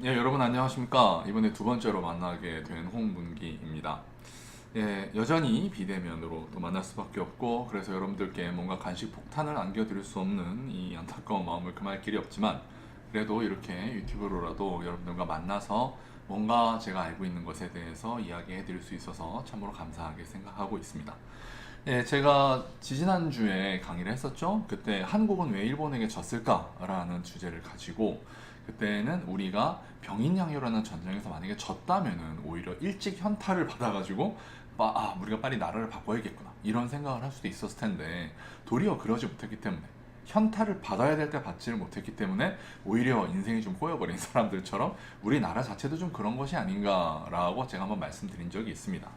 예, 여러분 안녕하십니까? 이번에 두 번째로 만나게 된 홍문기입니다. 예, 여전히 비대면으로 또 만날 수밖에 없고, 그래서 여러분들께 뭔가 간식 폭탄을 안겨드릴 수 없는 이 안타까운 마음을 금할 길이 없지만, 그래도 이렇게 유튜브로라도 여러분들과 만나서 뭔가 제가 알고 있는 것에 대해서 이야기해드릴 수 있어서 참으로 감사하게 생각하고 있습니다. 예, 제가 지지난주에 강의를 했었죠. 그때 한국은 왜 일본에게 졌을까라는 주제를 가지고 그때는 우리가 병인양요라는 전쟁에서 만약에 졌다면은 오히려 일찍 현타를 받아가지고 우리가 빨리 나라를 바꿔야겠구나 이런 생각을 할 수도 있었을 텐데 도리어 그러지 못했기 때문에 현타를 받아야 될 때 받지를 못했기 때문에 오히려 인생이 좀 꼬여버린 사람들처럼 우리나라 자체도 좀 그런 것이 아닌가라고 제가 한번 말씀드린 적이 있습니다.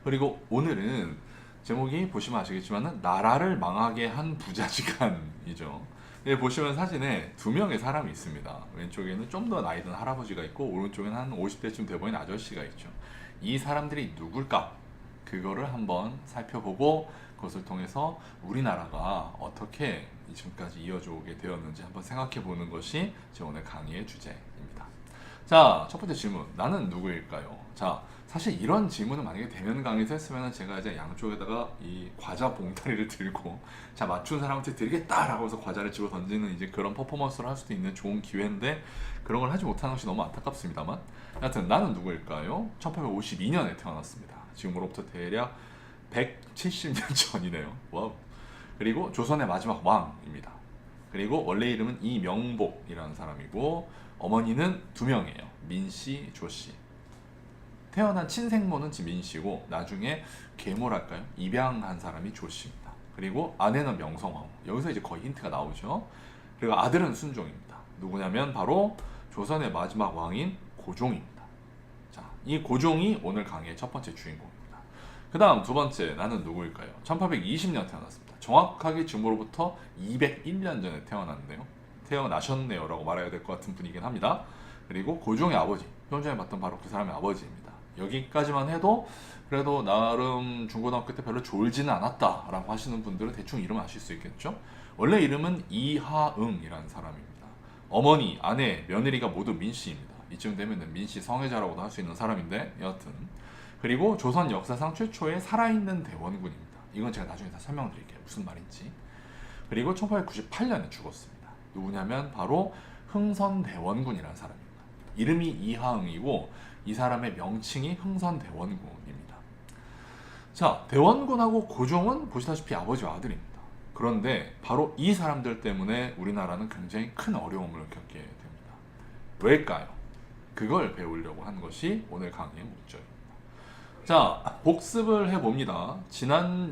그리고 오늘은 제목이 보시면 아시겠지만 나라를 망하게 한 부자지간이죠. 네, 보시면 사진에 두 명의 사람이 있습니다. 왼쪽에는 좀 더 나이 든 할아버지가 있고 오른쪽에는 한 50대쯤 돼 보이는 아저씨가 있죠. 이 사람들이 누굴까? 그거를 한번 살펴보고 그것을 통해서 우리나라가 어떻게 지금까지 이어져 오게 되었는지 한번 생각해 보는 것이 제 오늘 강의의 주제입니다. 자, 첫 번째 질문. 나는 누구일까요? 자, 사실 이런 질문을 만약에 대면 강의에서 했으면 제가 이제 양쪽에다가 이 과자 봉다리를 들고 자, 맞춘 사람한테 드리겠다라고 해서 과자를 집어 던지는 이제 그런 퍼포먼스를 할 수도 있는 좋은 기회인데 그런 걸 하지 못하는 것이 너무 안타깝습니다만 하여튼 나는 누구일까요? 1852년에 태어났습니다. 지금으로부터 대략 170년 전이네요. 와우. 그리고 조선의 마지막 왕입니다. 그리고 원래 이름은 이명복이라는 사람이고 어머니는 두 명이에요. 민씨, 조씨. 태어난 친생모는 민씨고 나중에 계모랄까요? 입양한 사람이 조씨입니다. 그리고 아내는 명성황후. 여기서 이제 거의 힌트가 나오죠. 그리고 아들은 순종입니다. 누구냐면 바로 조선의 마지막 왕인 고종입니다. 자, 이 고종이 오늘 강의의 첫 번째 주인공입니다. 그 다음 두 번째 나는 누구일까요? 1820년 태어났습니다. 정확하게 지금으로부터 201년 전에 태어났는데요. 태어나셨네요 라고 말해야 될 것 같은 분이긴 합니다. 그리고 고종의 아버지, 좀 전에 봤던 바로 그 사람의 아버지입니다. 여기까지만 해도 그래도 나름 중고등학교 때 별로 졸지는 않았다 라고 하시는 분들은 대충 이름 아실 수 있겠죠. 원래 이름은 이하응이라는 사람입니다. 어머니, 아내, 며느리가 모두 민씨입니다. 이쯤 되면 민씨 성애자라고도 할 수 있는 사람인데 여하튼 그리고 조선 역사상 최초의 살아있는 대원군입니다. 이건 제가 나중에 다 설명드릴게요. 무슨 말인지. 그리고 1898년에 죽었습니다. 누구냐면 바로 흥선대원군이라는 사람입니다. 이름이 이하응이고 이 사람의 명칭이 흥선대원군입니다. 자, 대원군하고 고종은 보시다시피 아버지와 아들입니다. 그런데 바로 이 사람들 때문에 우리나라는 굉장히 큰 어려움을 겪게 됩니다. 왜일까요? 그걸 배우려고 한 것이 오늘 강의의 목적입니다. 자, 복습을 해봅니다.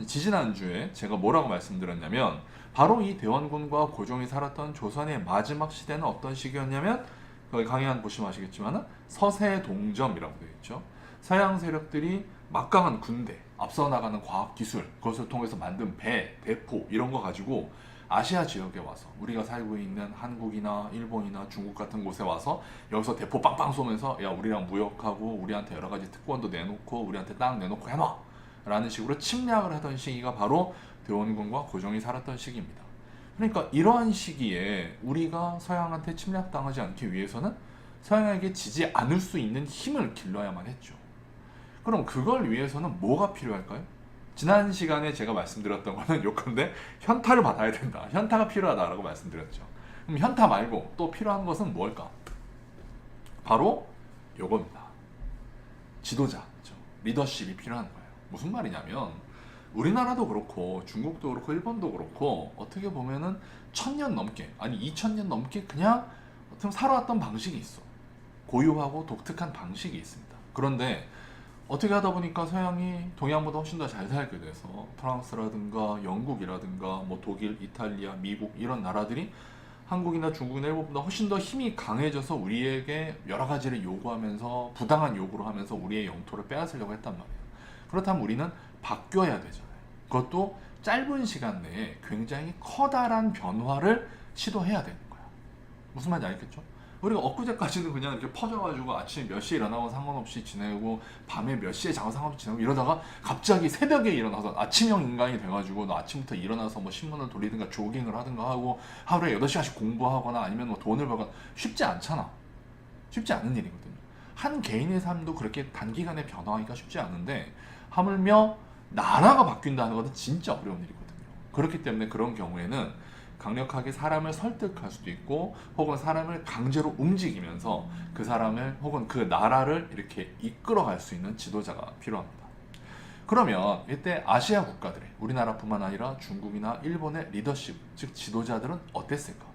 지지난주에 제가 뭐라고 말씀드렸냐면 바로 이 대원군과 고종이 살았던 조선의 마지막 시대는 어떤 시기였냐면 거기 강의한 보시면 아시겠지만 서세동점이라고 되어 있죠. 서양 세력들이 막강한 군대, 앞서 나가는 과학기술, 그것을 통해서 만든 배, 대포 이런 거 가지고 아시아 지역에 와서 우리가 살고 있는 한국이나 일본이나 중국 같은 곳에 와서 여기서 대포 빵빵 쏘면서 야 우리랑 무역하고 우리한테 여러 가지 특권도 내놓고 우리한테 땅 내놓고 해놔 라는 식으로 침략을 하던 시기가 바로 대원군과 고종이 살았던 시기입니다. 그러니까 이러한 시기에 우리가 서양한테 침략당하지 않기 위해서는 서양에게 지지 않을 수 있는 힘을 길러야만 했죠. 그럼 그걸 위해서는 뭐가 필요할까요? 지난 시간에 제가 말씀드렸던 거는 요건데 현타를 받아야 된다. 현타가 필요하다라고 말씀드렸죠. 그럼 현타 말고 또 필요한 것은 뭘까? 바로 요겁니다. 지도자죠. 리더십이 필요한 거예요. 무슨 말이냐면 우리나라도 그렇고 중국도 그렇고 일본도 그렇고 어떻게 보면은 1000년 넘게 아니 2000년 넘게 그냥 어떻게 살아왔던 방식이 있어. 고유하고 독특한 방식이 있습니다. 그런데 어떻게 하다 보니까 서양이 동양보다 훨씬 더 잘 살게 돼서 프랑스라든가 영국이라든가 뭐 독일, 이탈리아, 미국 이런 나라들이 한국이나 중국이나 일본보다 훨씬 더 힘이 강해져서 우리에게 여러 가지를 요구하면서 부당한 요구를 하면서 우리의 영토를 빼앗으려고 했단 말이에요. 그렇다면 우리는 바뀌어야 되잖아요. 그것도 짧은 시간 내에 굉장히 커다란 변화를 시도해야 되는 거야. 무슨 말인지 알겠죠? 우리가 엊그제까지는 그냥 이렇게 퍼져가지고 아침에 몇 시에 일어나고 상관없이 지내고 밤에 몇 시에 자고 상관없이 지내고 이러다가 갑자기 새벽에 일어나서 아침형 인간이 돼가지고 너 아침부터 일어나서 뭐 신문을 돌리든가 조깅을 하든가 하고 하루에 8시간씩 공부하거나 아니면 뭐 돈을 벌거나 쉽지 않잖아. 쉽지 않은 일이거든요. 한 개인의 삶도 그렇게 단기간에 변화하기가 쉽지 않은데 하물며 나라가 바뀐다는 것은 진짜 어려운 일이거든요. 그렇기 때문에 그런 경우에는 강력하게 사람을 설득할 수도 있고 혹은 사람을 강제로 움직이면서 그 사람을 혹은 그 나라를 이렇게 이끌어갈 수 있는 지도자가 필요합니다. 그러면 이때 아시아 국가들의 우리나라뿐만 아니라 중국이나 일본의 리더십, 즉 지도자들은 어땠을까?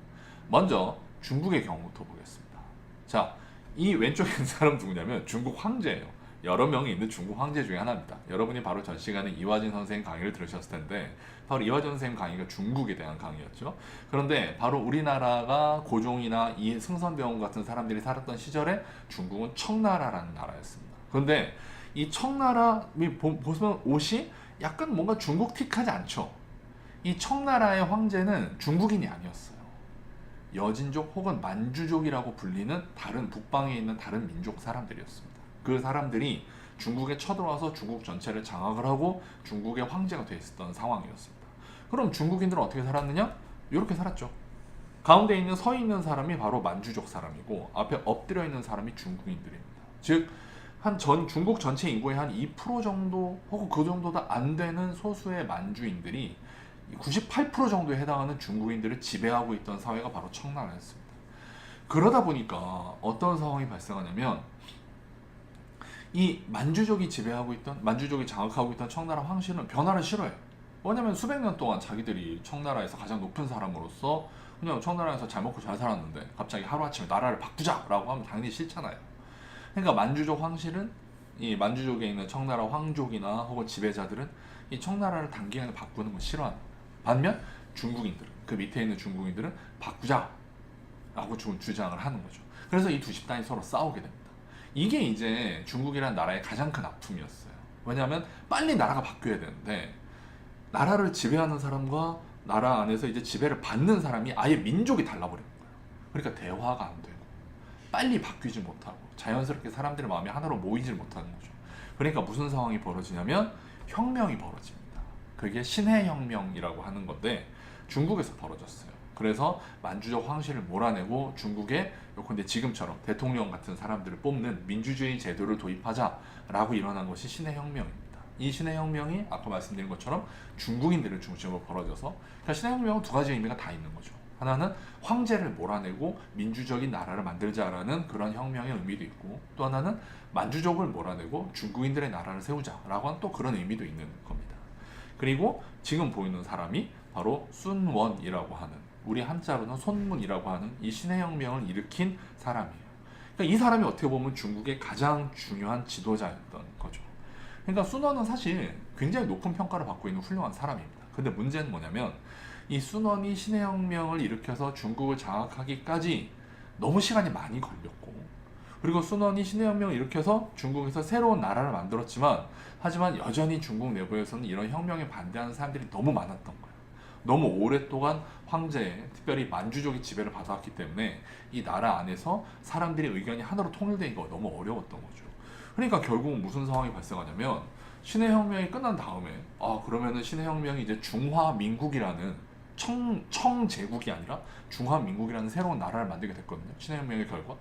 먼저 중국의 경우부터 보겠습니다. 자, 이 왼쪽에 있는 사람 누구냐면 중국 황제예요. 여러 명이 있는 중국 황제 중에 하나입니다. 여러분이 바로 전 시간에 이화진 선생님 강의를 들으셨을 텐데 바로 이화진 선생님 강의가 중국에 대한 강의였죠. 그런데 바로 우리나라가 고종이나 이 승선대원 같은 사람들이 살았던 시절에 중국은 청나라라는 나라였습니다. 그런데 이 청나라 보시면 옷이 약간 뭔가 중국 틱하지 않죠. 이 청나라의 황제는 중국인이 아니었어요. 여진족 혹은 만주족이라고 불리는 다른 북방에 있는 다른 민족 사람들이었습니다. 그 사람들이 중국에 쳐들어와서 중국 전체를 장악을 하고 중국의 황제가 돼 있었던 상황이었습니다. 그럼 중국인들은 어떻게 살았느냐? 이렇게 살았죠. 가운데 있는 서 있는 사람이 바로 만주족 사람이고 앞에 엎드려 있는 사람이 중국인들입니다. 즉 한 중국 전체 인구의 한 2% 정도 혹은 그 정도도 안 되는 소수의 만주인들이 98% 정도에 해당하는 중국인들을 지배하고 있던 사회가 바로 청나라였습니다. 그러다 보니까 어떤 상황이 발생하냐면 이 만주족이 장악하고 있던 청나라 황실은 변화를 싫어해요. 왜냐면 수백 년 동안 자기들이 청나라에서 가장 높은 사람으로서 그냥 청나라에서 잘 먹고 잘 살았는데 갑자기 하루아침에 나라를 바꾸자라고 하면 당연히 싫잖아요. 그러니까 만주족 황실은 이 만주족에 있는 청나라 황족이나 혹은 지배자들은 이 청나라를 단기간에 바꾸는 걸 싫어합니다. 반면 중국인들은 그 밑에 있는 중국인들은 바꾸자라고 주장을 하는 거죠. 그래서 이 두 집단이 서로 싸우게 됩니다. 이게 이제 중국이라는 나라의 가장 큰 아픔이었어요. 왜냐하면 빨리 나라가 바뀌어야 되는데 나라를 지배하는 사람과 나라 안에서 이제 지배를 받는 사람이 아예 민족이 달라버리는 거예요. 그러니까 대화가 안 되고 빨리 바뀌지 못하고 자연스럽게 사람들의 마음이 하나로 모이질 못하는 거죠. 그러니까 무슨 상황이 벌어지냐면 혁명이 벌어집니다. 그게 신해혁명이라고 하는 건데 중국에서 벌어졌어요. 그래서 만주족 황실을 몰아내고 중국에 요컨대 지금처럼 대통령 같은 사람들을 뽑는 민주주의 제도를 도입하자라고 일어난 것이 신해혁명입니다. 이 신해혁명이 아까 말씀드린 것처럼 중국인들을 중심으로 벌어져서 그러니까 신해혁명은 두 가지 의미가 다 있는 거죠. 하나는 황제를 몰아내고 민주적인 나라를 만들자라는 그런 혁명의 의미도 있고 또 하나는 만주족을 몰아내고 중국인들의 나라를 세우자라고 하는 또 그런 의미도 있는 겁니다. 그리고 지금 보이는 사람이 바로 순원이라고 하는 우리 한자로는 손문이라고 하는 이 신해혁명을 일으킨 사람이에요. 그러니까 이 사람이 어떻게 보면 중국의 가장 중요한 지도자였던 거죠. 그러니까 순원은 사실 굉장히 높은 평가를 받고 있는 훌륭한 사람입니다. 근데 문제는 뭐냐면 이 순원이 신해혁명을 일으켜서 중국을 장악하기까지 너무 시간이 많이 걸렸고 그리고 순원이 신해혁명을 일으켜서 중국에서 새로운 나라를 만들었지만 하지만 여전히 중국 내부에서는 이런 혁명에 반대하는 사람들이 너무 많았던 거예요. 너무 오랫동안 황제, 특별히 만주족의 지배를 받아왔기 때문에 이 나라 안에서 사람들의 의견이 하나로 통일되기가 너무 어려웠던 거죠. 그러니까 결국은 무슨 상황이 발생하냐면 신해혁명이 끝난 다음에 그러면은 신해혁명이 이제 중화민국이라는 청제국이 아니라 중화민국이라는 새로운 나라를 만들게 됐거든요. 신해혁명의 결과.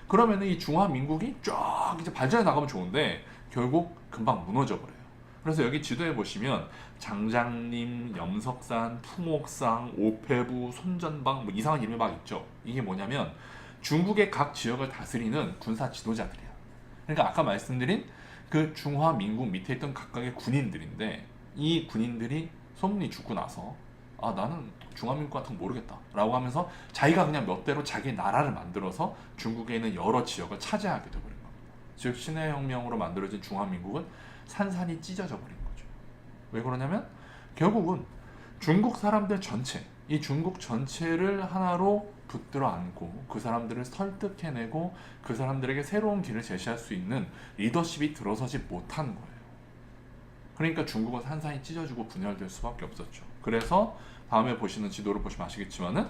그러면은 이 중화민국이 쫙 이제 발전해 나가면 좋은데 결국 금방 무너져 버려요. 그래서 여기 지도에 보시면 장장림, 염석산, 풍옥상, 오폐부, 손전방 뭐 이상한 이름이 막 있죠. 이게 뭐냐면 중국의 각 지역을 다스리는 군사 지도자들이야. 그러니까 아까 말씀드린 그 중화민국 밑에 있던 각각의 군인들인데 이 군인들이 소문이 죽고 나서 나는 중화민국 같은 거 모르겠다 라고 하면서 자기가 그냥 몇 대로 자기 나라를 만들어서 중국에 있는 여러 지역을 차지하게 되어버린 겁니다. 즉 신해혁명으로 만들어진 중화민국은 산산이 찢어져 버린 거죠. 왜 그러냐면 결국은 중국 사람들 전체, 이 중국 전체를 하나로 붙들어 안고 그 사람들을 설득해내고 그 사람들에게 새로운 길을 제시할 수 있는 리더십이 들어서지 못한 거예요. 그러니까 중국은 산산이 찢어지고 분열될 수밖에 없었죠. 그래서 다음에 보시는 지도를 보시면 아시겠지만은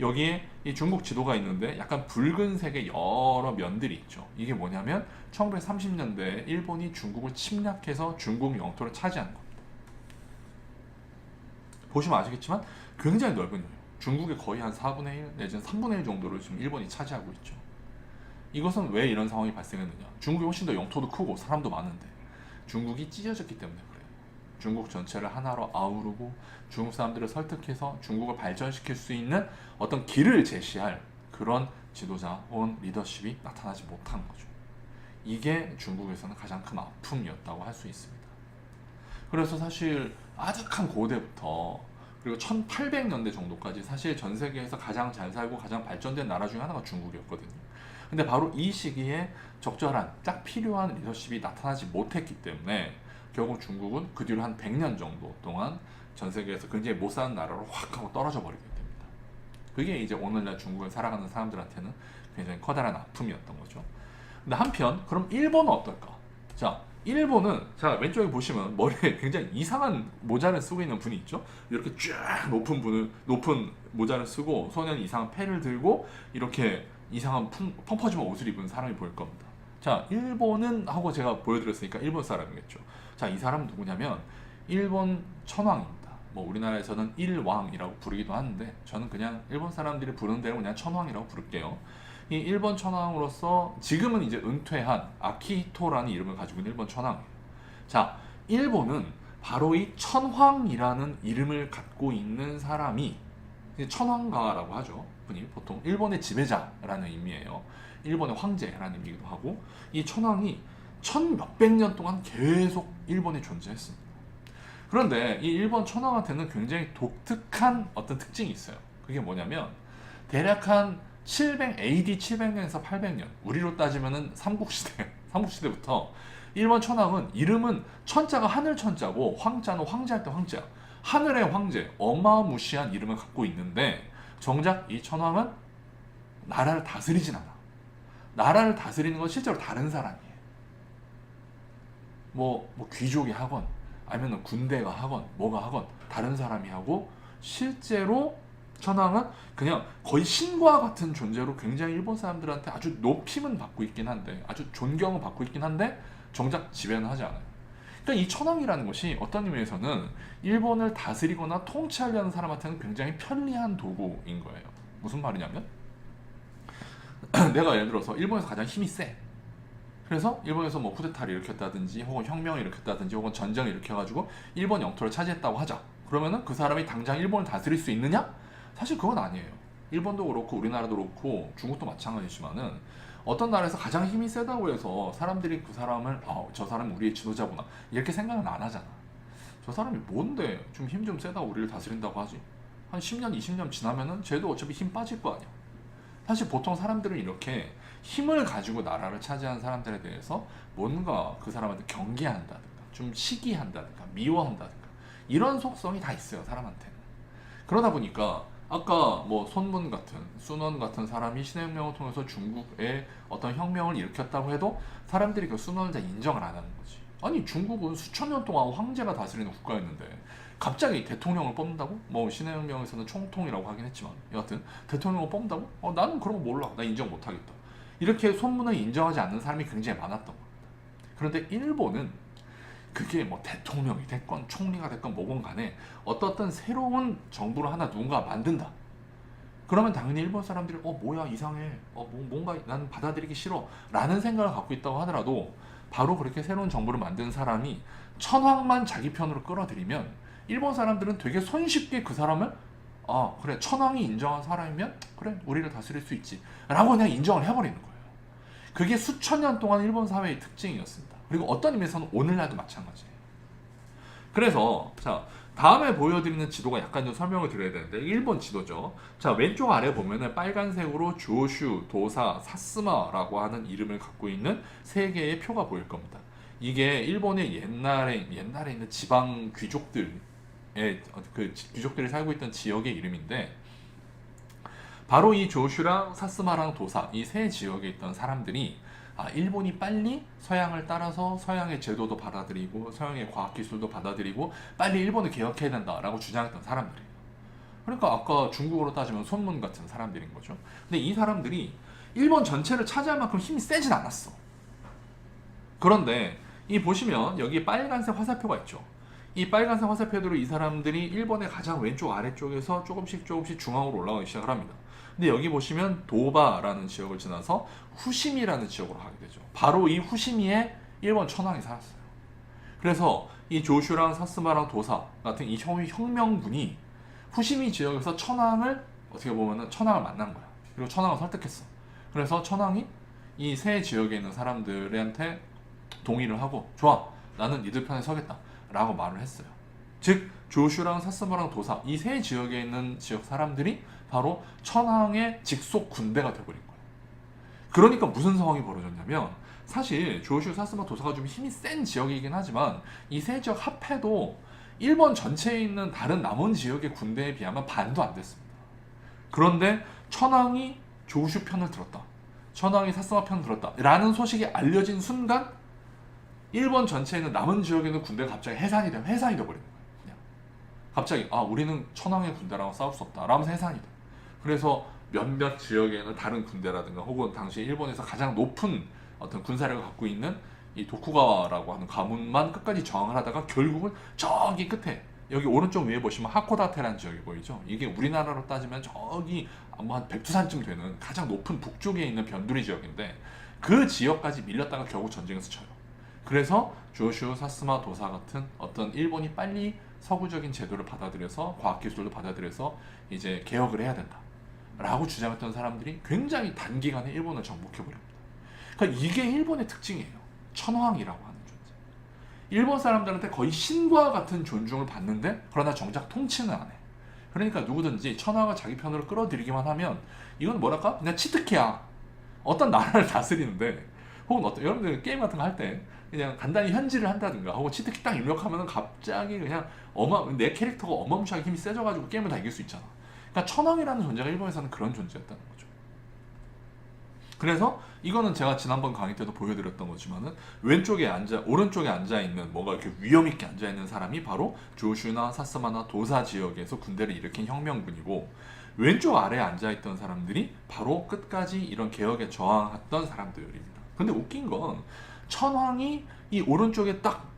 여기에 이 중국 지도가 있는데 약간 붉은색의 여러 면들이 있죠. 이게 뭐냐면 1930년대에 일본이 중국을 침략해서 중국 영토를 차지한 겁니다. 보시면 아시겠지만 굉장히 넓은 거예요. 중국의 거의 한 4분의 1 내지는 3분의 1 정도를 지금 일본이 차지하고 있죠. 이것은 왜 이런 상황이 발생했느냐? 중국이 훨씬 더 영토도 크고 사람도 많은데 중국이 찢어졌기 때문에 그래요. 중국 전체를 하나로 아우르고 중국 사람들을 설득해서 중국을 발전시킬 수 있는 어떤 길을 제시할 그런 지도자 혹은 리더십이 나타나지 못한 거죠. 이게 중국에서는 가장 큰 아픔이었다고 할 수 있습니다. 그래서 사실 아득한 고대부터 그리고 1800년대 정도까지 사실 전 세계에서 가장 잘 살고 가장 발전된 나라 중에 하나가 중국이었거든요. 근데 바로 이 시기에 적절한 딱 필요한 리더십이 나타나지 못했기 때문에 결국 중국은 그 뒤로 한 100년 정도 동안 전 세계에서 굉장히 못 사는 나라로 확 하고 떨어져 버리게 됩니다. 그게 이제 오늘날 중국을 살아가는 사람들한테는 굉장히 커다란 아픔이었던 거죠. 근데 한편 그럼 일본은 어떨까? 자, 일본은 자 왼쪽에 보시면 머리에 굉장히 이상한 모자를 쓰고 있는 분이 있죠. 이렇게 쫙 높은 모자를 쓰고 손에는 이상한 패를 들고 이렇게 이상한 펑퍼짐한 옷을 입은 사람이 보일 겁니다. 자, 일본은 하고 제가 보여드렸으니까 일본 사람이겠죠. 자, 이 사람은 누구냐면 일본 천황입니다. 뭐 우리나라에서는 일왕이라고 부르기도 하는데 저는 그냥 일본 사람들이 부르는 대로 그냥 천황이라고 부를게요. 이 일본 천황으로서 지금은 이제 은퇴한 아키히토라는 이름을 가지고 있는 일본 천황이에요. 자, 일본은 바로 이 천황이라는 이름을 갖고 있는 사람이 천황가라고 하죠. 분이 보통 일본의 지배자라는 의미예요. 일본의 황제라는 의미기도 하고 이 천황이 천몇백 년 동안 계속 일본에 존재했습니다. 그런데 이 일본 천황한테는 굉장히 독특한 어떤 특징이 있어요. 그게 뭐냐면 대략 한 700 AD 700년에서 800년 우리로 따지면은 삼국시대부터 일본 천황은 이름은 천자가 하늘 천자고 황자는 황제할 때 황제야. 하늘의 황제 어마무시한 이름을 갖고 있는데 정작 이 천황은 나라를 다스리진 않아. 나라를 다스리는 건 실제로 다른 사람이에요. 뭐 귀족이 하건 아니면 군대가 하건 뭐가 하건 다른 사람이 하고 실제로 천황은 그냥 거의 신과 같은 존재로 굉장히 일본 사람들한테 아주 높임은 받고 있긴 한데 아주 존경은 받고 있긴 한데 정작 지배는 하지 않아요. 그러니까 이 천황이라는 것이 어떤 의미에서는 일본을 다스리거나 통치하려는 사람한테는 굉장히 편리한 도구인 거예요. 무슨 말이냐면 내가 예를 들어서 일본에서 가장 힘이 세. 그래서 일본에서 뭐 쿠데타를 일으켰다든지 혹은 혁명을 일으켰다든지 혹은 전쟁을 일으켜가지고 일본 영토를 차지했다고 하자. 그러면은 그 사람이 당장 일본을 다스릴 수 있느냐? 사실 그건 아니에요. 일본도 그렇고 우리나라도 그렇고 중국도 마찬가지지만은 어떤 나라에서 가장 힘이 세다고 해서 사람들이 그 사람을 저 사람이 우리의 지도자구나 이렇게 생각은 안 하잖아. 저 사람이 뭔데 좀 힘 좀 세다고 우리를 다스린다고 하지? 한 10년 20년 지나면은 쟤도 어차피 힘 빠질 거 아니야. 사실 보통 사람들은 이렇게 힘을 가지고 나라를 차지한 사람들에 대해서 뭔가 그 사람한테 경계한다든가 좀 시기한다든가 미워한다든가 이런 속성이 다 있어요, 사람한테는. 그러다 보니까 아까 뭐 손문 같은 순원 같은 사람이 신해혁명을 통해서 중국에 어떤 혁명을 일으켰다고 해도 사람들이 그 순원을 잘 인정을 안 하는 거지. 아니 중국은 수천 년 동안 황제가 다스리는 국가였는데 갑자기 대통령을 뽑는다고? 뭐 신해혁명에서는 총통이라고 하긴 했지만 여하튼 대통령을 뽑는다고? 나는 그런 거 몰라. 나 인정 못하겠다. 이렇게 손문을 인정하지 않는 사람이 굉장히 많았던 겁니다. 그런데 일본은 그게 뭐 대통령이 됐건 총리가 됐건 뭐건 간에 어떤 새로운 정부를 하나 누군가 만든다. 그러면 당연히 일본 사람들이 뭐야 이상해. 뭔가 나는 받아들이기 싫어. 라는 생각을 갖고 있다고 하더라도 바로 그렇게 새로운 정부를 만든 사람이 천황만 자기 편으로 끌어들이면 일본 사람들은 되게 손쉽게 그 사람을 그래 천황이 인정한 사람이면 그래 우리를 다스릴 수 있지 라고 그냥 인정을 해버리는 거예요. 그게 수천 년 동안 일본 사회의 특징이었습니다. 그리고 어떤 의미에서는 오늘날도 마찬가지예요. 그래서 자 다음에 보여드리는 지도가 약간 좀 설명을 드려야 되는데 일본 지도죠. 자 왼쪽 아래 보면은 빨간색으로 조슈, 도사, 사스마라고 하는 이름을 갖고 있는 세 개의 표가 보일 겁니다. 이게 일본의 옛날에 있는 지방 귀족들의 그 귀족들이 살고 있던 지역의 이름인데 바로 이 조슈랑 사스마랑 도사 이 세 지역에 있던 사람들이 일본이 빨리 서양을 따라서 서양의 제도도 받아들이고 서양의 과학기술도 받아들이고 빨리 일본을 개혁해야 된다라고 주장했던 사람들이에요. 그러니까 아까 중국어로 따지면 손문 같은 사람들인 거죠. 근데 이 사람들이 일본 전체를 차지할 만큼 힘이 세진 않았어. 그런데 이 보시면 여기 빨간색 화살표가 있죠. 이 빨간색 화살표대로 이 사람들이 일본의 가장 왼쪽 아래쪽에서 조금씩 중앙으로 올라가기 시작을 합니다. 근데 여기 보시면 도바라는 지역을 지나서 후시미라는 지역으로 가게 되죠. 바로 이 후시미에 일본 천황이 살았어요. 그래서 이 조슈랑 사스마랑 도사 같은 이 혁명군이 후시미 지역에서 천황을 어떻게 보면은 천황을 만난 거야. 그리고 천황을 설득했어. 그래서 천황이 이 세 지역에 있는 사람들한테 동의를 하고 좋아, 나는 니들 편에 서겠다 라고 말을 했어요. 즉 조슈랑 사스마랑 도사 이 세 지역에 있는 지역 사람들이 바로 천황의 직속 군대가 되어버린 거예요. 그러니까 무슨 상황이 벌어졌냐면, 사실 조슈, 사스마, 도사가 좀 힘이 센 지역이긴 하지만 이 세 지역 합해도 일본 전체에 있는 다른 남은 지역의 군대에 비하면 반도 안 됐습니다. 그런데 천황이 조슈 편을 들었다, 천황이 사스마 편을 들었다 라는 소식이 알려진 순간 일본 전체에 있는 남은 지역에 있는 군대가 갑자기 해산이 돼버리는 거예요. 그냥 갑자기 우리는 천황의 군대랑 싸울 수 없다 라면서 해산이 돼. 그래서 몇몇 지역에는 다른 군대라든가 혹은 당시 일본에서 가장 높은 어떤 군사력을 갖고 있는 이 도쿠가와라고 하는 가문만 끝까지 저항을 하다가 결국은 저기 끝에 여기 오른쪽 위에 보시면 하코다테라는 지역이 보이죠. 이게 우리나라로 따지면 저기 아마 한 백두산쯤 되는 가장 높은 북쪽에 있는 변두리 지역인데 그 지역까지 밀렸다가 결국 전쟁에서 쳐요. 그래서 조슈, 사스마, 도사 같은 어떤 일본이 빨리 서구적인 제도를 받아들여서 과학기술도 받아들여서 이제 개혁을 해야 된다 라고 주장했던 사람들이 굉장히 단기간에 일본을 정복해버립니다. 그러니까 이게 일본의 특징이에요. 천황이라고 하는 존재. 일본 사람들한테 거의 신과 같은 존중을 받는데 그러나 정작 통치는 안 해. 그러니까 누구든지 천황을 자기 편으로 끌어들이기만 하면 이건 뭐랄까? 그냥 치트키야. 어떤 나라를 다스리는데 혹은 여러분들 게임 같은 거 할 때 그냥 간단히 현질을 한다든가 혹은 치트키 딱 입력하면 갑자기 그냥 내 캐릭터가 어마무시하게 힘이 세져가지고 게임을 다 이길 수 있잖아. 그러니까 천황이라는 존재가 일본에서는 그런 존재였다는 거죠. 그래서 이거는 제가 지난번 강의 때도 보여드렸던 거지만은 오른쪽에 앉아 있는 뭔가 이렇게 위험 있게 앉아 있는 사람이 바로 조슈나 사스마나 도사 지역에서 군대를 일으킨 혁명군이고, 왼쪽 아래에 앉아 있던 사람들이 바로 끝까지 이런 개혁에 저항했던 사람들입니다. 근데 웃긴 건 천황이 이 오른쪽에 딱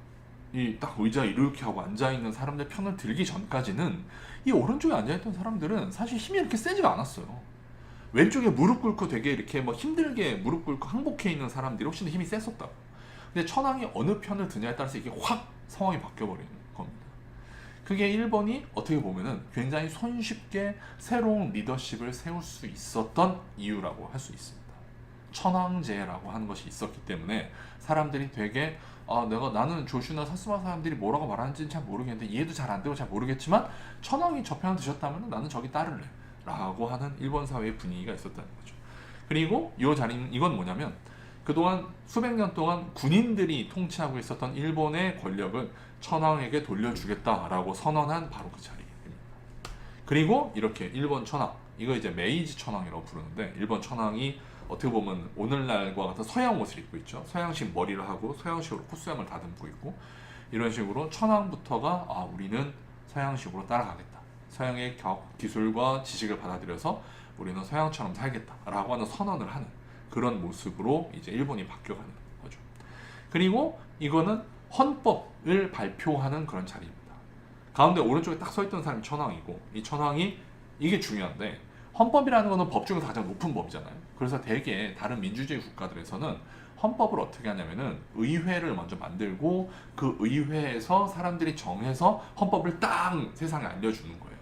의자 이렇게 하고 앉아 있는 사람들 편을 들기 전까지는 이 오른쪽에 앉아 있던 사람들은 사실 힘이 이렇게 세지가 않았어요. 왼쪽에 무릎 꿇고 되게 이렇게 힘들게 무릎 꿇고 항복해 있는 사람들이 훨씬 더 힘이 셌었다고. 근데 천황이 어느 편을 드냐에 따라서 이게 확 상황이 바뀌어버리는 겁니다. 그게 일본이 어떻게 보면은 굉장히 손쉽게 새로운 리더십을 세울 수 있었던 이유라고 할 수 있습니다. 천황제라고 하는 것이 있었기 때문에 사람들이 되게 나는 조슈나 사스마 사람들이 뭐라고 말하는지는 잘 모르겠는데 이해도 잘 안 되고 잘 모르겠지만 천황이 저 편을 드셨다면 나는 저기 따를래 라고 하는 일본 사회의 분위기가 있었다는 거죠. 그리고 이건 뭐냐면 그동안 수백 년 동안 군인들이 통치하고 있었던 일본의 권력을 천황에게 돌려주겠다라고 선언한 바로 그 자리입니다. 그리고 이렇게 일본 천황, 이거 이제 메이지 천황이라고 부르는데, 일본 천황이 어떻게 보면 오늘날과 같은 서양 옷을 입고 있죠. 서양식 머리를 하고 서양식으로 콧수염을 다듬고 있고, 이런 식으로 천황부터가 우리는 서양식으로 따라가겠다, 서양의 기술과 지식을 받아들여서 우리는 서양처럼 살겠다라고 하는 선언을 하는 그런 모습으로 이제 일본이 바뀌어가는 거죠. 그리고 이거는 헌법을 발표하는 그런 자리입니다. 가운데 오른쪽에 딱 서 있던 사람이 천황이고, 이 천황이 이게 중요한데, 헌법이라는 거는 법 중에서 가장 높은 법이잖아요. 그래서 대개 다른 민주주의 국가들에서는 헌법을 어떻게 하냐면은 의회를 먼저 만들고 그 의회에서 사람들이 정해서 헌법을 딱 세상에 알려주는 거예요.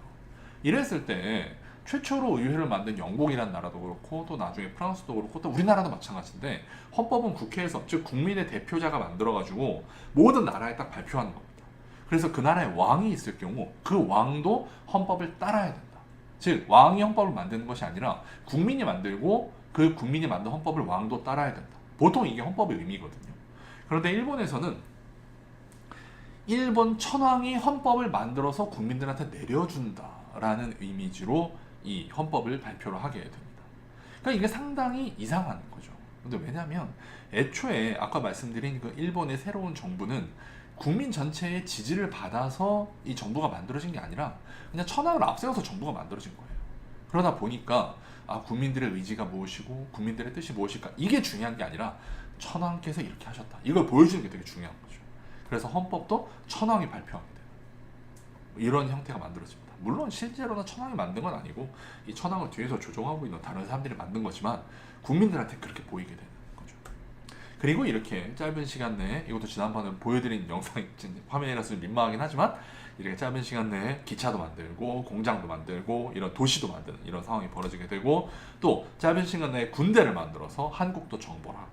이랬을 때 최초로 의회를 만든 영국이라는 나라도 그렇고 또 나중에 프랑스도 그렇고 또 우리나라도 마찬가지인데, 헌법은 국회에서, 즉 국민의 대표자가 만들어가지고 모든 나라에 딱 발표하는 겁니다. 그래서 그 나라에 왕이 있을 경우 그 왕도 헌법을 따라야 된다. 즉 왕이 헌법을 만드는 것이 아니라 국민이 만들고 그 국민이 만든 헌법을 왕도 따라야 된다. 보통 이게 헌법의 의미거든요. 그런데 일본에서는 일본 천황이 헌법을 만들어서 국민들한테 내려준다라는 이미지로 이 헌법을 발표를 하게 됩니다. 그러니까 이게 상당히 이상한 거죠. 근데 왜냐하면 애초에 아까 말씀드린 그 일본의 새로운 정부는 국민 전체의 지지를 받아서 이 정부가 만들어진 게 아니라 그냥 천황을 앞세워서 정부가 만들어진 거예요. 그러다 보니까 국민들의 의지가 무엇이고 국민들의 뜻이 무엇일까, 이게 중요한 게 아니라 천황께서 이렇게 하셨다, 이걸 보여주는 게 되게 중요한 거죠. 그래서 헌법도 천황이 발표하게 돼요. 이런 형태가 만들어집니다. 물론 실제로는 천황이 만든 건 아니고 이 천황을 뒤에서 조종하고 있는 다른 사람들이 만든 거지만 국민들한테 그렇게 보이게 되는 거죠. 그리고 이렇게 짧은 시간 내에, 이것도 지난번에 보여드린 영상이 화면이라서 민망하긴 하지만, 이렇게 짧은 시간 내에 기차도 만들고 공장도 만들고 이런 도시도 만드는 이런 상황이 벌어지게 되고, 또 짧은 시간 내에 군대를 만들어서 한국도 정벌 하고,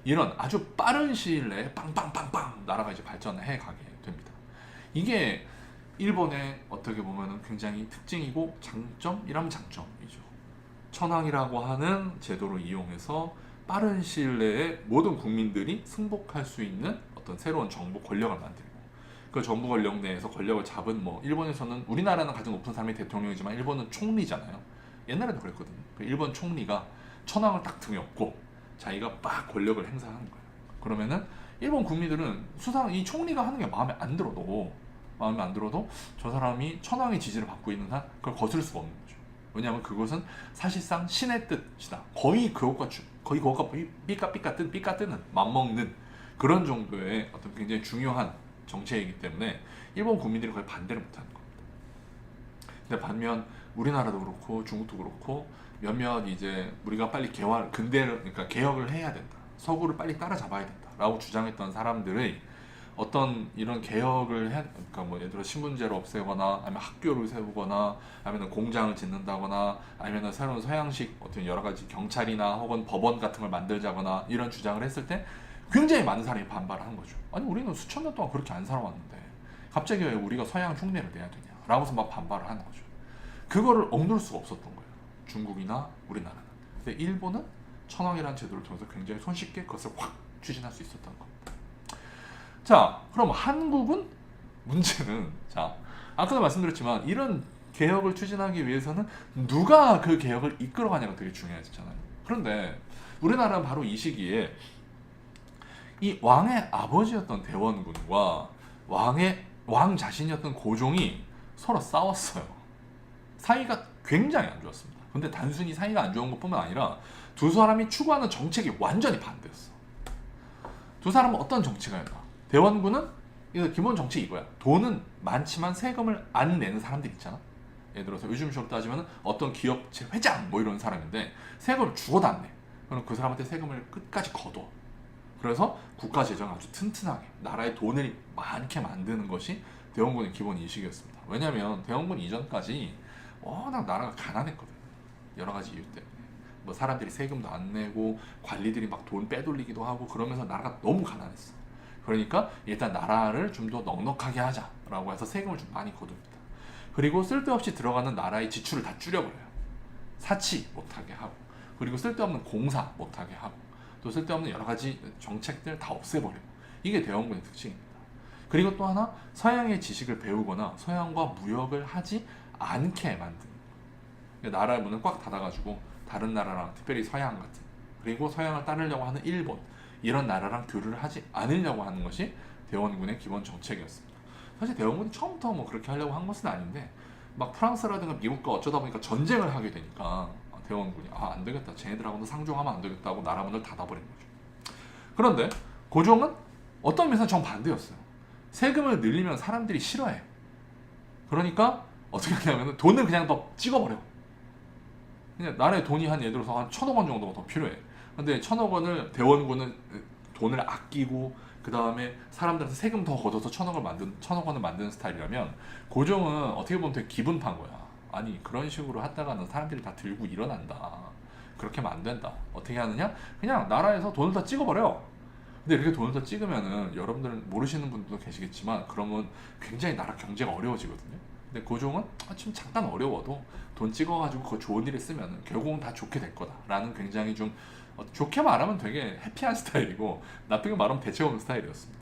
이런 아주 빠른 시일 내에 빵빵빵빵 나라가 이제 발전해 가게 됩니다. 이게 일본의 어떻게 보면 굉장히 특징이고 장점이라면 장점이죠. 천황이라고 하는 제도를 이용해서 빠른 시일 내에 모든 국민들이 승복할 수 있는 어떤 새로운 정부 권력을 만들고, 그 정부 권력 내에서 권력을 잡은, 뭐 일본에서는, 우리나라는 가장 높은 사람이 대통령이지만 일본은 총리잖아요. 옛날에도 그랬거든요. 그 일본 총리가 천황을 딱 등에 업고 자기가 막 권력을 행사하는 거예요. 그러면은 일본 국민들은 수상 이 총리가 하는 게 마음에 안 들어도 저 사람이 천황의 지지를 받고 있는 한 그걸 거스를 수가 없는 거죠. 왜냐하면 그것은 사실상 신의 뜻이다. 거의 그것과 삐까뜨는 맞먹는 그런 정도의 어떤 굉장히 중요한 정책이기 때문에 일본 국민들이 거의 반대를 못하는 겁니다. 근데 반면 우리나라도 그렇고 중국도 그렇고 몇몇 이제 우리가 빨리 근대를, 그러니까 개혁을 해야 된다, 서구를 빨리 따라잡아야 된다라고 주장했던 사람들의 어떤 이런 개혁을 그러니까 뭐 예를 들어 신분제를 없애거나, 아니면 학교를 세우거나, 아니면 공장을 짓는다거나, 아니면 새로운 서양식 어떤 여러 가지 경찰이나 혹은 법원 같은 걸 만들자거나 이런 주장을 했을 때 굉장히 많은 사람이 반발을 한 거죠. 아니 우리는 수천 년 동안 그렇게 안 살아왔는데 갑자기 왜 우리가 서양 흉내를 내야 되냐 라고서 막 반발을 하는 거죠. 그거를 억누를 수가 없었던 거예요, 중국이나 우리나라는. 근데 일본은 천황이라는 제도를 통해서 굉장히 손쉽게 그것을 확 추진할 수 있었던 겁니다. 자, 그럼 한국은 문제는, 자, 아까도 말씀드렸지만 이런 개혁을 추진하기 위해서는 누가 그 개혁을 이끌어가냐가 되게 중요하잖아요. 그런데 우리나라는 바로 이 시기에 이 왕의 아버지였던 대원군과 왕 자신이었던 고종이 서로 싸웠어요. 사이가 굉장히 안 좋았습니다. 근데 단순히 사이가 안 좋은 것뿐만 아니라 두 사람이 추구하는 정책이 완전히 반대였어. 두 사람은 어떤 정치가였나? 대원군은 기본 정책이 이거야. 돈은 많지만 세금을 안 내는 사람들 있잖아. 예를 들어서 요즘식으로 따지면 어떤 기업체 회장 뭐 이런 사람인데 세금을 죽어도 안 내. 그럼 그 사람한테 세금을 끝까지 거둬. 그래서 국가 재정을 아주 튼튼하게, 나라의 돈을 많게 만드는 것이 대원군의 기본 인식이었습니다. 왜냐하면 대원군 이전까지 워낙 나라가 가난했거든. 여러 가지 이유 때문에. 뭐 사람들이 세금도 안 내고 관리들이 막 돈 빼돌리기도 하고 그러면서 나라가 너무 가난했어. 그러니까 일단 나라를 좀 더 넉넉하게 하자라고 해서 세금을 좀 많이 거둡니다. 그리고 쓸데없이 들어가는 나라의 지출을 다 줄여버려요. 사치 못하게 하고, 그리고 쓸데없는 공사 못하게 하고, 또 쓸데없는 여러 가지 정책들 다 없애버리고, 이게 대원군의 특징입니다. 그리고 또 하나, 서양의 지식을 배우거나 서양과 무역을 하지 않게 만드는 거예요. 나라의 문을 꽉 닫아가지고 다른 나라랑, 특별히 서양 같은, 그리고 서양을 따르려고 하는 일본, 이런 나라랑 교류를 하지 않으려고 하는 것이 대원군의 기본 정책이었습니다. 사실 대원군이 처음부터 뭐 그렇게 하려고 한 것은 아닌데, 막 프랑스라든가 미국과 어쩌다 보니까 전쟁을 하게 되니까 대원군이 안 되겠다, 쟤네들하고는 상종하면 안 되겠다고 나라 문을 닫아버린 거죠. 그런데 고종은 어떤 면에서 정반대였어요. 세금을 늘리면 사람들이 싫어해. 그러니까 어떻게 하냐면 돈을 그냥 더 찍어버려. 그냥 나라에 돈이 예를 들어서 한 1,000억 원 정도가 더 필요해. 근데 1,000억 원을 대원군은 돈을 아끼고 그 다음에 사람들한테 세금 더 걷어서 1,000억 원을 만드는 스타일이라면, 고종은 어떻게 보면 되게 기분 판 거야. 아니 그런 식으로 하다가는 사람들이 다 들고 일어난다. 그렇게 하면 안 된다. 어떻게 하느냐? 그냥 나라에서 돈을 다 찍어버려. 근데 이렇게 돈을 다 찍으면은 여러분들은 모르시는 분들도 계시겠지만 그러면 굉장히 나라 경제가 어려워지거든요. 근데 고종은 지금 잠깐 어려워도 돈 찍어가지고 그거 좋은 일에 쓰면 결국은 다 좋게 될 거다라는, 굉장히 좀 좋게 말하면 되게 해피한 스타일이고 나쁘게 말하면 대책 없는 스타일이었습니다.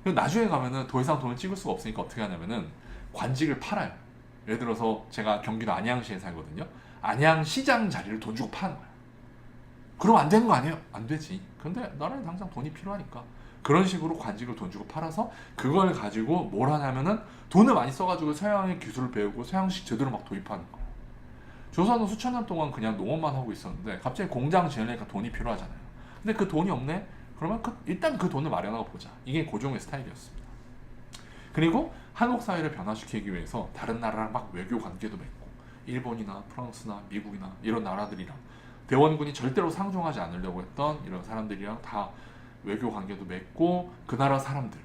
그리고 나중에 가면은 더 이상 돈을 찍을 수가 없으니까 어떻게 하냐면은 관직을 팔아요. 예를 들어서 제가 경기도 안양시에 살거든요. 안양시장 자리를 돈 주고 파는 거야. 그러면 안 되는 거 아니에요? 안 되지. 근데 나라에 당장 돈이 필요하니까 그런 식으로 관직을 돈 주고 팔아서 그걸 가지고 뭘 하냐면은 돈을 많이 써가지고 서양의 기술을 배우고 서양식 제도를 막 도입하는 거야. 조선은 수천 년 동안 그냥 농업만 하고 있었는데 갑자기 공장 지으려니까 돈이 필요하잖아요. 근데 그 돈이 없네? 그러면 일단 그 돈을 마련하고 보자. 이게 고종의 스타일이었습니다. 그리고 한국 사회를 변화시키기 위해서 다른 나라랑 막 외교 관계도 맺고 일본이나 프랑스나 미국이나 이런 나라들이랑 대원군이 절대로 상종하지 않으려고 했던 이런 사람들이랑 다 외교 관계도 맺고 그 나라 사람들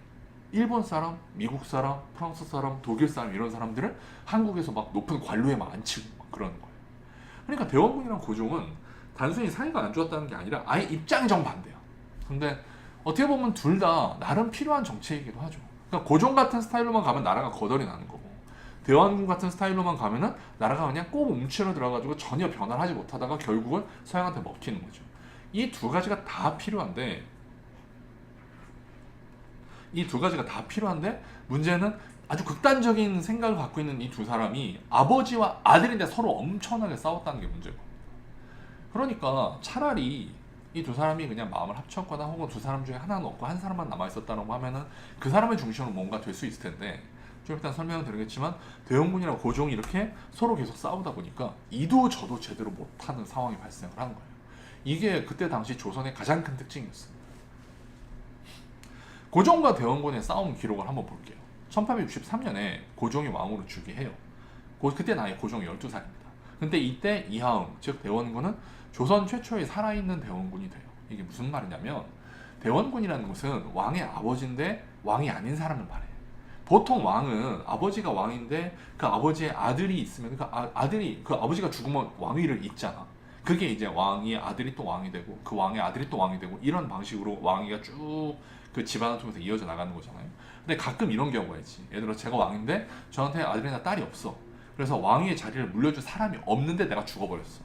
일본 사람, 미국 사람, 프랑스 사람, 독일 사람 이런 사람들을 한국에서 막 높은 관료에 막 앉히고 막 그러는 거예요. 그러니까 대원군이랑 고종은 단순히 사이가 안 좋았다는 게 아니라 아예 입장이 정반대야. 근데 어떻게 보면 둘 다 나름 필요한 정치이기도 하죠. 그러니까 고종 같은 스타일로만 가면 나라가 거덜이 나는 거고 대원군 같은 스타일로만 가면은 나라가 그냥 꼭 움츠러 들어가지고 전혀 변화를 하지 못하다가 결국은 서양한테 먹히는 거죠. 이 두 가지가 다 필요한데 문제는 아주 극단적인 생각을 갖고 있는 이 두 사람이 아버지와 아들인데 서로 엄청나게 싸웠다는 게 문제고. 그러니까 차라리 이 두 사람이 그냥 마음을 합쳤거나 혹은 두 사람 중에 하나는 없고 한 사람만 남아있었다고 하면은 그 사람의 중심으로 뭔가 될 수 있을 텐데 좀 일단 설명을 드리겠지만 대원군이랑 고종이 이렇게 서로 계속 싸우다 보니까 이도 저도 제대로 못하는 상황이 발생을 하는 거예요. 이게 그때 당시 조선의 가장 큰 특징이었습니다. 고종과 대원군의 싸움 기록을 한번 볼게요. 1863년에 고종이 왕으로 즉위해요. 그때 나이 고종이 12살입니다. 근데 이때 이하응, 즉 대원군은 조선 최초의 살아있는 대원군이 돼요. 이게 무슨 말이냐면 대원군이라는 것은 왕의 아버지인데 왕이 아닌 사람을 말해요. 보통 왕은 아버지가 왕인데 그 아버지의 아들이 있으면 그 아들이 그 아버지가 죽으면 왕위를 잇잖아. 그게 이제 왕의 아들이 또 왕이 되고 그 왕의 아들이 또 왕이 되고 이런 방식으로 왕위가 쭉 그 집안을 통해서 이어져 나가는 거잖아요. 근데 가끔 이런 경우가 있지. 예를 들어 제가 왕인데 저한테 아들이나 딸이 없어. 그래서 왕위의 자리를 물려줄 사람이 없는데 내가 죽어버렸어.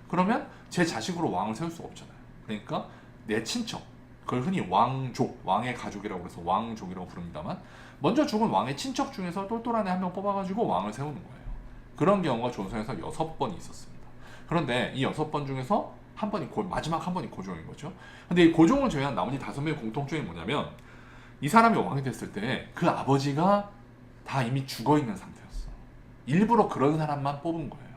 그러면 제 자식으로 왕을 세울 수가 없잖아요. 그러니까 내 친척, 그걸 흔히 왕족, 왕의 가족이라고 해서 왕족이라고 부릅니다만 먼저 죽은 왕의 친척 중에서 똘똘한 애 한 명 뽑아가지고 왕을 세우는 거예요. 그런 경우가 조선에서 6번이 있었습니다. 그런데 이 6번 중에서 한 번이 마지막 한 번이 고종인 거죠. 근데 이 고종을 제외한 나머지 5명의 공통점이 뭐냐면 이 사람이 왕이 됐을 때 그 아버지가 다 이미 죽어있는 상태였어. 일부러 그런 사람만 뽑은 거예요.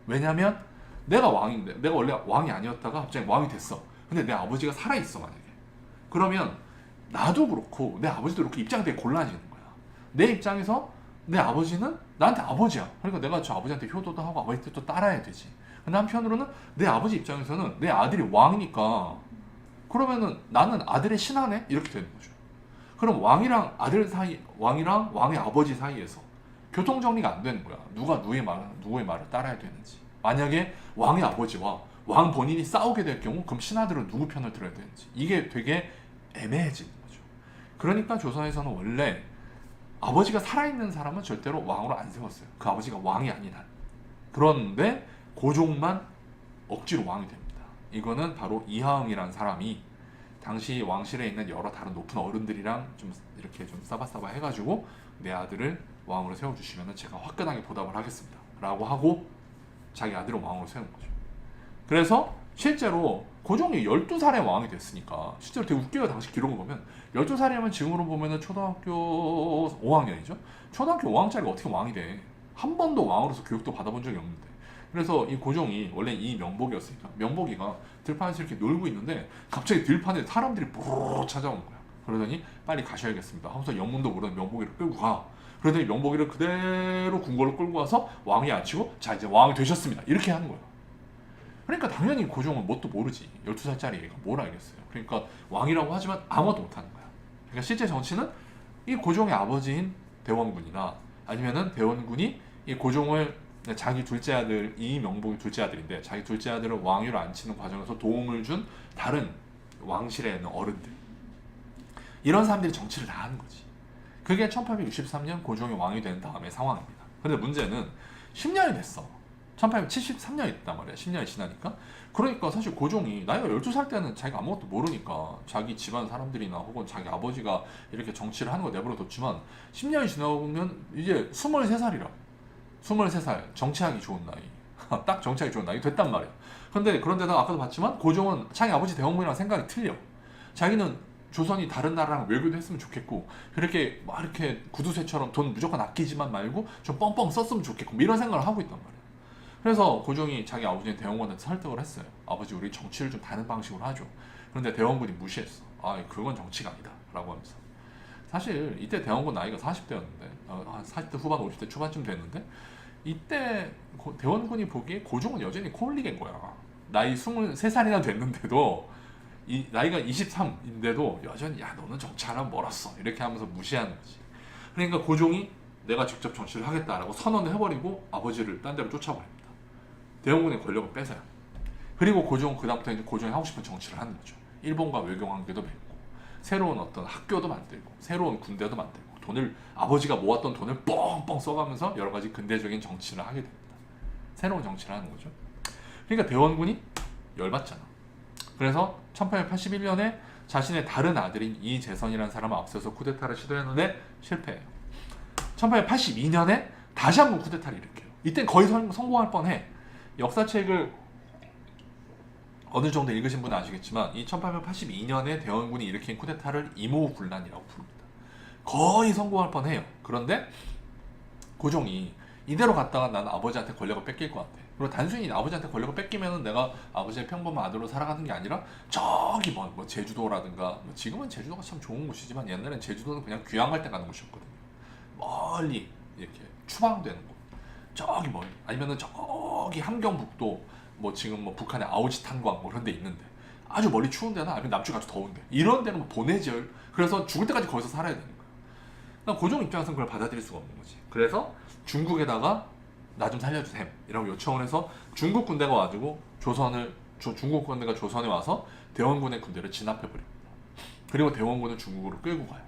왜냐면 내가 왕인데 내가 원래 왕이 아니었다가 갑자기 왕이 됐어. 근데 내 아버지가 살아있어 만약에. 그러면 나도 그렇고 내 아버지도 그렇고 입장이 되게 곤란해지는 거야. 내 입장에서 내 아버지는 나한테 아버지야. 그러니까 내가 저 아버지한테 효도도 하고 아버지 뜻도 따라야 되지. 근데 한편으로는 내 아버지 입장에서는 내 아들이 왕이니까 그러면은 나는 아들의 신하네? 이렇게 되는 거죠. 그럼 왕이랑 아들 사이, 왕이랑 왕의 아버지 사이에서 교통정리가 안 되는 거야. 누가 누구의 말을 따라야 되는지. 만약에 왕의 아버지와 왕 본인이 싸우게 될 경우 그럼 신하들은 누구 편을 들어야 되는지. 이게 되게 애매해지는 거죠. 그러니까 조선에서는 원래 아버지가 살아있는 사람은 절대로 왕으로 안 세웠어요. 그 아버지가 왕이 아닌 한. 그런데 고종만 억지로 왕이 됩니다. 이거는 바로 이하응이라는 사람이 당시 왕실에 있는 여러 다른 높은 어른들이랑 좀 이렇게 좀 싸바싸바 해가지고 내 아들을 왕으로 세워주시면 제가 화끈하게 보답을 하겠습니다. 라고 하고 자기 아들을 왕으로 세운 거죠. 그래서 실제로 고종이 12살에 왕이 됐으니까 실제로 되게 웃겨요. 당시 기록을 보면 12살이면 지금으로 보면 초등학교 5학년이죠. 초등학교 5학년짜리가 어떻게 왕이 돼. 한 번도 왕으로서 교육도 받아본 적이 없는데. 그래서 이 고종이 원래 이 명복이었으니까 명복이가 들판에서 이렇게 놀고 있는데 갑자기 들판에 사람들이 뽀로로 찾아오는 거야. 그러더니 빨리 가셔야겠습니다 하면서 영문도 모르는 명복이를 끌고 가. 그러더니 명복이를 그대로 궁궐로 끌고 와서 왕위에 앉히고 자 이제 왕이 되셨습니다 이렇게 하는 거야. 그러니까 당연히 고종은 뭣도 모르지. 12살짜리 애가 뭘 알겠어요. 그러니까 왕이라고 하지만 아무것도 못하는 거야. 그러니까 실제 정치는 이 고종의 아버지인 대원군이나 아니면은 대원군이 이 고종을 자기 둘째 아들, 이명복이 둘째 아들인데 자기 둘째 아들을 왕위로 앉히는 과정에서 도움을 준 다른 왕실에 있는 어른들, 이런 사람들이 정치를 다 하는 거지. 그게 1863년 고종이 왕이 된 다음의 상황입니다. 근데 문제는 10년이 됐어. 1873년이 됐단 말이야. 10년이 지나니까. 그러니까 사실 고종이 나이가 12살 때는 자기가 아무것도 모르니까 자기 집안 사람들이나 혹은 자기 아버지가 이렇게 정치를 하는 거 내버려뒀지만 10년이 지나고 보면 이제 23살이라. 23살 정치하기 좋은 나이. 딱 정치하기 좋은 나이 됐단 말이야. 그런데다가 아까도 봤지만 고종은 자기 아버지 대원군이랑 생각이 틀려. 자기는 조선이 다른 나라랑 외교도 했으면 좋겠고 그렇게 막 이렇게 구두쇠처럼 돈 무조건 아끼지만 말고 좀 뻥뻥 썼으면 좋겠고 뭐 이런 생각을 하고 있단 말이야. 그래서 고종이 자기 아버지인 대원군한테 설득을 했어요. 아버지 우리 정치를 좀 다른 방식으로 하죠. 그런데 대원군이 무시했어. 아 그건 정치가 아니다 라고 하면서 사실 이때 대원군 나이가 40대였는데 한 40대 후반 50대 초반쯤 됐는데 이때 대원군이 보기에 고종은 여전히 코올리게인 거야. 나이 23살이나 됐는데도 이 나이가 23인데도 여전히 야 너는 정치하려면 멀었어 이렇게 하면서 무시하는 거지. 그러니까 고종이 내가 직접 정치를 하겠다라고 선언을 해버리고 아버지를 딴 데로 쫓아버립니다. 대원군의 권력을 뺏어요. 그리고 고종 그다음부터 이제 고종이 하고 싶은 정치를 하는 거죠. 일본과 외교 관계도 맺고 새로운 어떤 학교도 만들고 새로운 군대도 만들고 돈을 아버지가 모았던 돈을 뻥뻥 써가면서 여러 가지 근대적인 정치를 하게 됩니다. 새로운 정치를 하는 거죠. 그러니까 대원군이 열받잖아. 그래서 1881년에 자신의 다른 아들인 이재선이라는 사람을 앞서서 쿠데타를 시도했는데 실패해요. 1882년에 다시 한번 쿠데타를 일으켜요. 이땐 거의 성공할 뻔해. 역사책을 어느 정도 읽으신 분은 아시겠지만 이 1882년에 대원군이 일으킨 쿠데타를 이모군란이라고 부릅니다. 거의 성공할 뻔해요. 그런데 고종이 이대로 갔다가 나는 아버지한테 권력을 뺏길 것 같아. 그리고 단순히 아버지한테 권력을 뺏기면은 내가 아버지의 평범한 아들로 살아가는 게 아니라 저기 뭐 제주도라든가 뭐 지금은 제주도가 참 좋은 곳이지만 옛날엔 제주도는 그냥 귀향 갈 때 가는 곳이었거든요. 멀리 이렇게 추방되는 곳. 저기 멀리 아니면은 저기 함경북도 뭐 지금 뭐 북한의 아오지 탄광 뭐 그런 데 있는데 아주 멀리 추운 데나 아니면 남쪽 아주 더운데 이런 데는 뭐 보내절 그래서 죽을 때까지 거기서 살아야 되는 거예요. 그러니까 고종 입장에서는 그걸 받아들일 수가 없는 거지. 그래서 중국에다가 나 좀 살려주셈 이라고 요청을 해서 중국 군대가 와가지고 중국 군대가 조선에 와서 대원군의 군대를 진압해버립니다. 그리고 대원군을 중국으로 끌고 가요.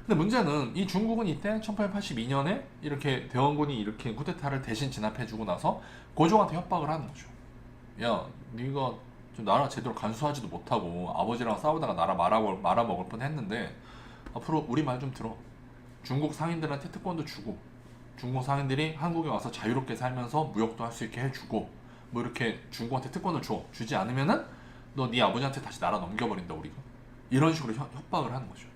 근데 문제는 이 중국은 이때 1882년에 이렇게 대원군이 일으킨 쿠데타를 대신 진압해주고 나서 고종한테 협박을 하는 거죠. 야, 네가 좀 나라 제대로 간수하지도 못하고 아버지랑 싸우다가 나라 말아먹을 뻔했는데 앞으로 우리 말 좀 들어. 중국 상인들한테 특권도 주고 중국 상인들이 한국에 와서 자유롭게 살면서 무역도 할 수 있게 해주고 뭐 이렇게 중국한테 특권을 주지 않으면은 너 네 아버지한테 다시 나라 넘겨버린다 우리가. 이런 식으로 협박을 하는 거죠.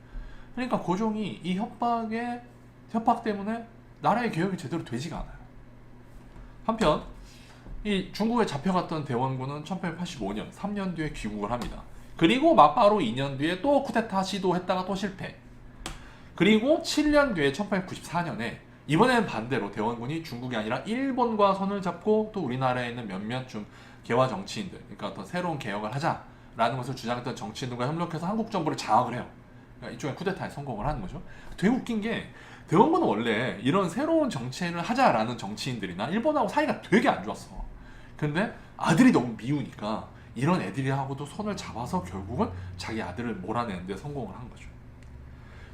그러니까 고종이 이 협박 때문에 나라의 개혁이 제대로 되지가 않아요. 한편 이 중국에 잡혀갔던 대원군은 1885년 3년 뒤에 귀국을 합니다. 그리고 바로 2년 뒤에 또 쿠데타 시도했다가 또 실패. 그리고 7년 뒤에 1894년에 이번에는 반대로 대원군이 중국이 아니라 일본과 손을 잡고 또 우리나라에 있는 몇몇 좀 개화 정치인들, 그러니까 어떤 새로운 개혁을 하자라는 것을 주장했던 정치인들과 협력해서 한국 정부를 장악을 해요. 그러니까 이쪽에 쿠데타에 성공을 하는 거죠. 되게 웃긴 게 대원군은 원래 이런 새로운 정치를 하자라는 정치인들이나 일본하고 사이가 되게 안 좋았어. 근데 아들이 너무 미우니까 이런 애들이하고도 손을 잡아서 결국은 자기 아들을 몰아내는 데 성공을 한 거죠.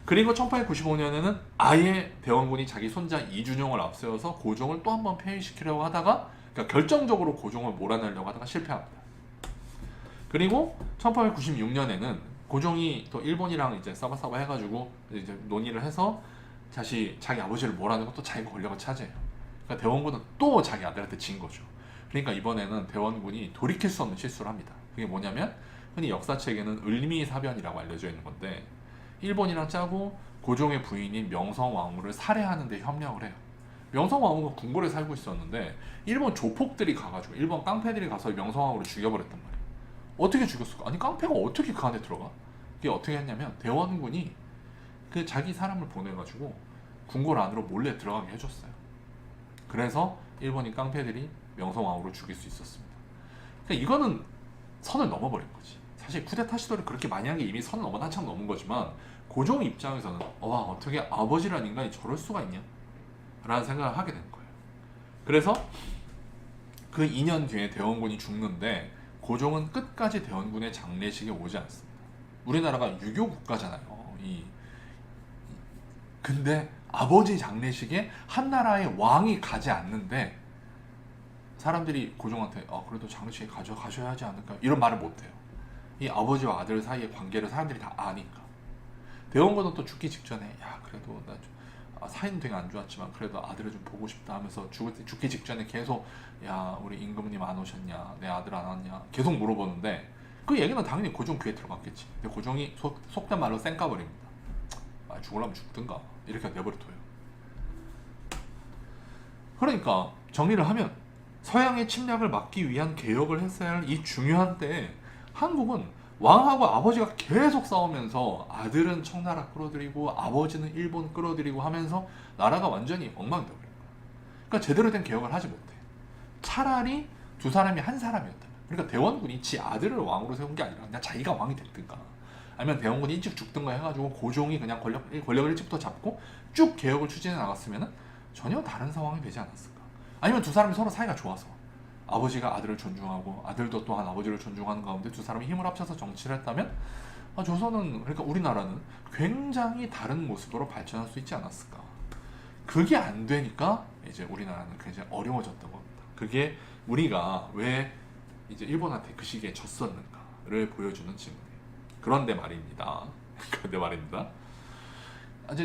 그리고 1895년에는 아예 대원군이 자기 손자 이준용을 앞세워서 고종을 또 한 번 폐위시키려고 하다가 그러니까 결정적으로 고종을 몰아내려고 하다가 실패합니다. 그리고 1896년에는 고종이 또 일본이랑 이제 싸바싸바 해가지고 이제 논의를 해서 다시 자기 아버지를 몰아내고 또 자기가 권력을 차지해요. 그러니까 대원군은 또 자기 아들한테 진 거죠. 그러니까 이번에는 대원군이 돌이킬 수 없는 실수를 합니다. 그게 뭐냐면 흔히 역사책에는 을미사변이라고 알려져 있는 건데 일본이랑 짜고 고종의 부인인 명성왕후를 살해하는 데 협력을 해요. 명성왕후가 궁궐에 살고 있었는데 일본 조폭들이 가가지고 일본 깡패들이 가서 명성왕후를 죽여버렸단 말이에요. 어떻게 죽였을까? 아니 깡패가 어떻게 그 안에 들어가? 이게 어떻게 했냐면 대원군이 그 자기 사람을 보내가지고 궁궐 안으로 몰래 들어가게 해줬어요. 그래서 일본인 깡패들이 명성왕후를 죽일 수 있었습니다. 그러니까 이거는 선을 넘어버린 거지. 사실 쿠데타 시도를 그렇게 많이 한 게 이미 선을 한참 넘은 거지만 고종 입장에서는 와 어떻게 아버지란 인간이 저럴 수가 있냐? 라는 생각을 하게 된 거예요. 그래서 그 2년 뒤에 대원군이 죽는데 고종은 끝까지 대원군의 장례식에 오지 않습니다. 우리나라가 유교 국가잖아요. 근데 아버지 장례식에 한 나라의 왕이 가지 않는데 사람들이 고종한테 그래도 장례식에 가셔야 하지 않을까? 이런 말을 못해요. 이 아버지와 아들 사이의 관계를 사람들이 다 아니까. 대원군은 또 죽기 직전에 야 그래도 나 사이는 되게 안 좋았지만 그래도 아들을 좀 보고 싶다 하면서 죽기 직전에 계속 야 우리 임금님 안 오셨냐 내 아들 안 왔냐 계속 물어보는데 그 얘기는 당연히 고종 귀에 들어갔겠지. 근데 고종이 속된 말로 쌩까버립니다. 죽으려면 죽든가 이렇게 내버려둬요. 그러니까 정리를 하면 서양의 침략을 막기 위한 개혁을 했어야 할 이 중요한 때에 한국은 왕하고 아버지가 계속 싸우면서 아들은 청나라 끌어들이고 아버지는 일본 끌어들이고 하면서 나라가 완전히 엉망이 되버린 거야. 그러니까 제대로 된 개혁을 하지 못해. 차라리 두 사람이 한 사람이었다면, 그러니까 대원군이 지 아들을 왕으로 세운 게 아니라 그냥 자기가 왕이 됐든가, 아니면 대원군이 일찍 죽든가 해가지고 고종이 그냥 권력을 일찍부터 잡고 쭉 개혁을 추진해 나갔으면 전혀 다른 상황이 되지 않았을까. 아니면 두 사람이 서로 사이가 좋아서 아버지가 아들을 존중하고 아들도 또한 아버지를 존중하는 가운데 두 사람이 힘을 합쳐서 정치를 했다면 조선은, 그러니까 우리나라는 굉장히 다른 모습으로 발전할 수 있지 않았을까. 그게 안 되니까 이제 우리나라는 굉장히 어려워졌던 겁니다. 그게 우리가 왜 이제 일본한테 그 시기에 졌었는가를 보여주는 질문이에요. 그런데 말입니다. 그런데 말입니다.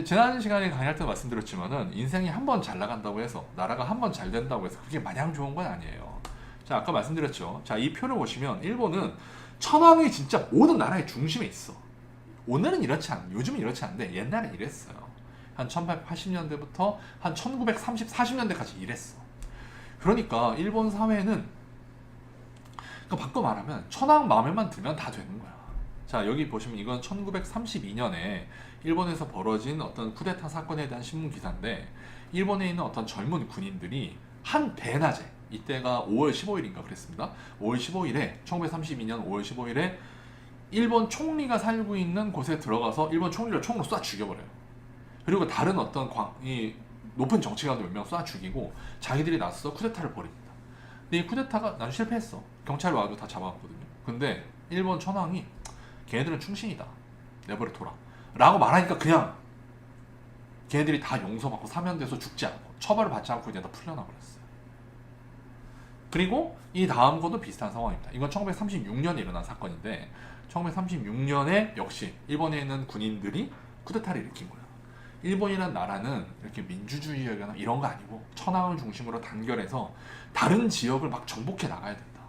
지난 시간에 강의할 때 말씀드렸지만은 인생이 한 번 잘 나간다고 해서, 나라가 한 번 잘 된다고 해서 그게 마냥 좋은 건 아니에요. 자, 아까 말씀드렸죠. 자, 이 표를 보시면 일본은 천황이 진짜 모든 나라의 중심에 있어. 오늘은 이렇지 요즘은 이렇지 않은데 옛날엔 이랬어요. 한 1880년대부터 한 1940년대까지 이랬어. 그러니까 일본 사회는, 그러니까 바꿔 말하면 천황 마음에만 들면 다 되는 거야. 자, 여기 보시면 이건 1932년에 일본에서 벌어진 어떤 쿠데타 사건에 대한 신문 기사인데, 일본에 있는 어떤 젊은 군인들이 한 대낮에, 이때가 5월 15일인가 그랬습니다. 5월 15일에 1932년 5월 15일에 일본 총리가 살고 있는 곳에 들어가서 일본 총리를 총으로 쏴 죽여버려요. 그리고 다른 어떤 높은 정치가도 몇 명 쏴 죽이고 자기들이 나서서 쿠데타를 벌입니다. 근데 이 쿠데타가 난 실패했어. 경찰이 와도 다 잡아왔거든요. 근데 일본 천황이 걔네들은 충신이다, 내버려 둬라 라고 말하니까 그냥 걔네들이 다 용서받고 사면돼서 죽지 않고 처벌을 받지 않고 그냥 다 풀려나 버렸어요. 그리고 이 다음 것도 비슷한 상황입니다. 이건 1936년에 일어난 사건인데, 1936년에 역시 일본에 있는 군인들이 쿠데타를 일으킨 거야. 일본이란 나라는 이렇게 민주주의나 이런 거 아니고 천황을 중심으로 단결해서 다른 지역을 막 정복해 나가야 된다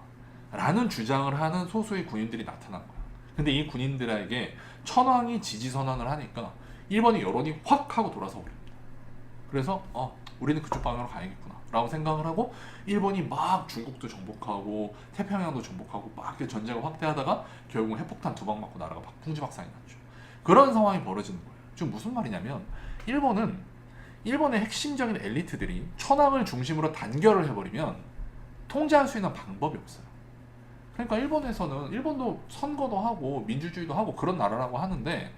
라는 주장을 하는 소수의 군인들이 나타난 거야. 근데 이 군인들에게 천황이 지지 선언을 하니까 일본의 여론이 확 하고 돌아서 버립니다. 그래서 우리는 그쪽 방향으로 가야겠구나 라고 생각을 하고 일본이 막 중국도 정복하고 태평양도 정복하고 막 이렇게 전쟁을 확대하다가 결국은 핵폭탄 2방 맞고 나라가 풍지박산이 났죠. 그런 상황이 벌어지는 거예요. 지금 무슨 말이냐면, 일본의 핵심적인 엘리트들이 천황을 중심으로 단결을 해버리면 통제할 수 있는 방법이 없어요. 그러니까 일본도 선거도 하고 민주주의도 하고 그런 나라라고 하는데,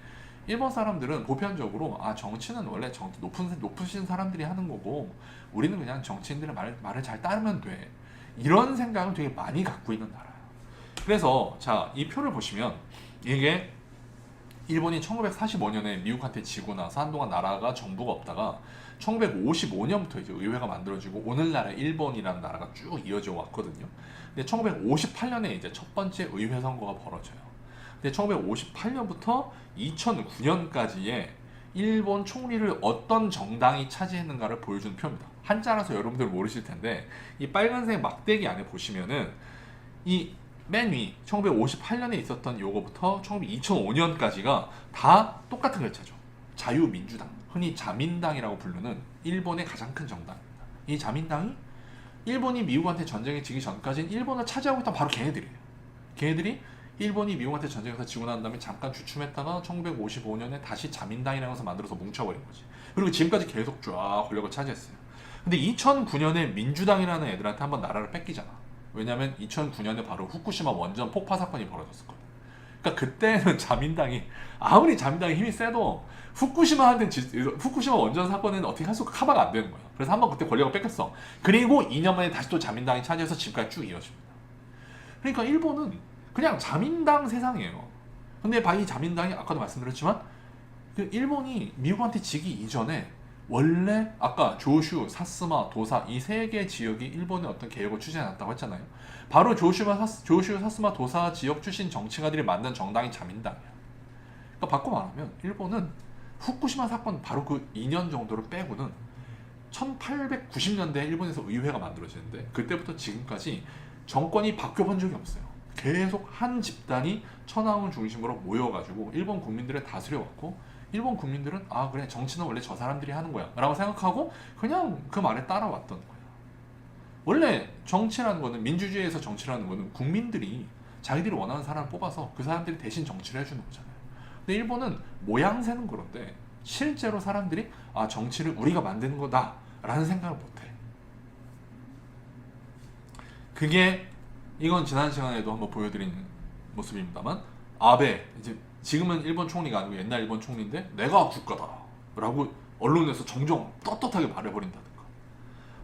일본 사람들은 보편적으로 정치는 원래 높으신 사람들이 하는 거고 우리는 그냥 정치인들의 말을 잘 따르면 돼, 이런 생각을 되게 많이 갖고 있는 나라예요. 그래서 자, 이 표를 보시면 이게 일본이 1945년에 미국한테 지고 나서 한동안 나라가 정부가 없다가 1955년부터 이제 의회가 만들어지고 오늘날의 일본이라는 나라가 쭉 이어져 왔거든요. 근데 1958년에 이제 첫 번째 의회 선거가 벌어져요. 근데 1958년부터 2009년까지의 일본 총리를 어떤 정당이 차지했는가를 보여주는 표입니다. 한자라서 여러분들 모르실 텐데, 이 빨간색 막대기 안에 보시면은 이 맨 위 1958년에 있었던 요거부터 2005년까지가 다 똑같은 글자죠. 자유민주당, 흔히 자민당이라고 부르는 일본의 가장 큰 정당입니다. 이 자민당이 일본이 미국한테 전쟁에 지기 전까지는 일본을 차지하고 있던 바로 걔네들이에요. 걔네들이 일본이 미국한테 전쟁에서 지고 난 다음에 잠깐 주춤했다가 1955년에 다시 자민당이라는 것을 만들어서 뭉쳐버린 거지. 그리고 지금까지 계속 쫙 권력을 차지했어요. 근데 2009년에 민주당이라는 애들한테 한번 나라를 뺏기잖아. 왜냐면 2009년에 바로 후쿠시마 원전 폭파 사건이 벌어졌었거든. 그러니까 그때는 아무리 자민당이 힘이 세도 후쿠시마 원전 사건은 어떻게 할 수가 커버가 안 되는 거야. 그래서 한번 그때 권력을 뺏겼어. 그리고 2년 만에 다시 또 자민당이 차지해서 지금까지 쭉 이어집니다. 그러니까 일본은 그냥 자민당 세상이에요. 근데 이 자민당이 아까도 말씀드렸지만 그 일본이 미국한테 지기 이전에 원래 아까 조슈, 사스마, 도사 이 세 개 지역이 일본의 어떤 개혁을 추진해놨다고 했잖아요. 바로 조슈, 사스마, 도사 지역 출신 정치가들이 만든 정당이 자민당이야. 그러니까 바꿔 말하면 일본은 후쿠시마 사건 바로 그 2년 정도를 빼고는 1890년대에 일본에서 의회가 만들어지는데 그때부터 지금까지 정권이 바뀌어본 적이 없어요. 계속 한 집단이 천황을 중심으로 모여가지고 일본 국민들을 다스려왔고, 일본 국민들은 그래, 정치는 원래 저 사람들이 하는 거야 라고 생각하고 그냥 그 말에 따라왔던 거야. 원래 정치라는 거는, 민주주의에서 정치라는 거는 국민들이 자기들이 원하는 사람을 뽑아서 그 사람들이 대신 정치를 해주는 거잖아요. 근데 일본은 모양새는 그런데 실제로 사람들이 정치를 우리가 만드는 거다 라는 생각을 못해. 그게 이건 지난 시간에도 한번 보여드린 모습입니다만, 아베, 이제 지금은 일본 총리가 아니고 옛날 일본 총리인데 내가 국가다 라고 언론에서 종종 떳떳하게 말해버린다든가,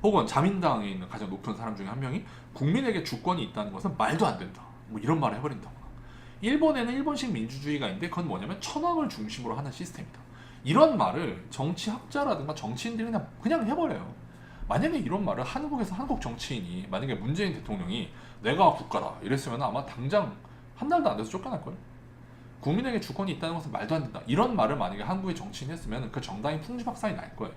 혹은 자민당에 있는 가장 높은 사람 중에 한 명이 국민에게 주권이 있다는 것은 말도 안 된다, 뭐 이런 말을 해버린다거나. 일본에는 일본식 민주주의가 있는데 그건 뭐냐면 천황을 중심으로 하는 시스템이다, 이런 말을 정치학자라든가 정치인들이 그냥 해버려요. 만약에 이런 말을 한국에서 한국 정치인이, 만약에 문재인 대통령이 내가 국가다 이랬으면 아마 당장 한 달도 안 돼서 쫓겨날걸. 국민에게 주권이 있다는 것은 말도 안 된다, 이런 말을 만약에 한국의 정치인이 했으면 그 정당이 풍지박산이 날 거예요.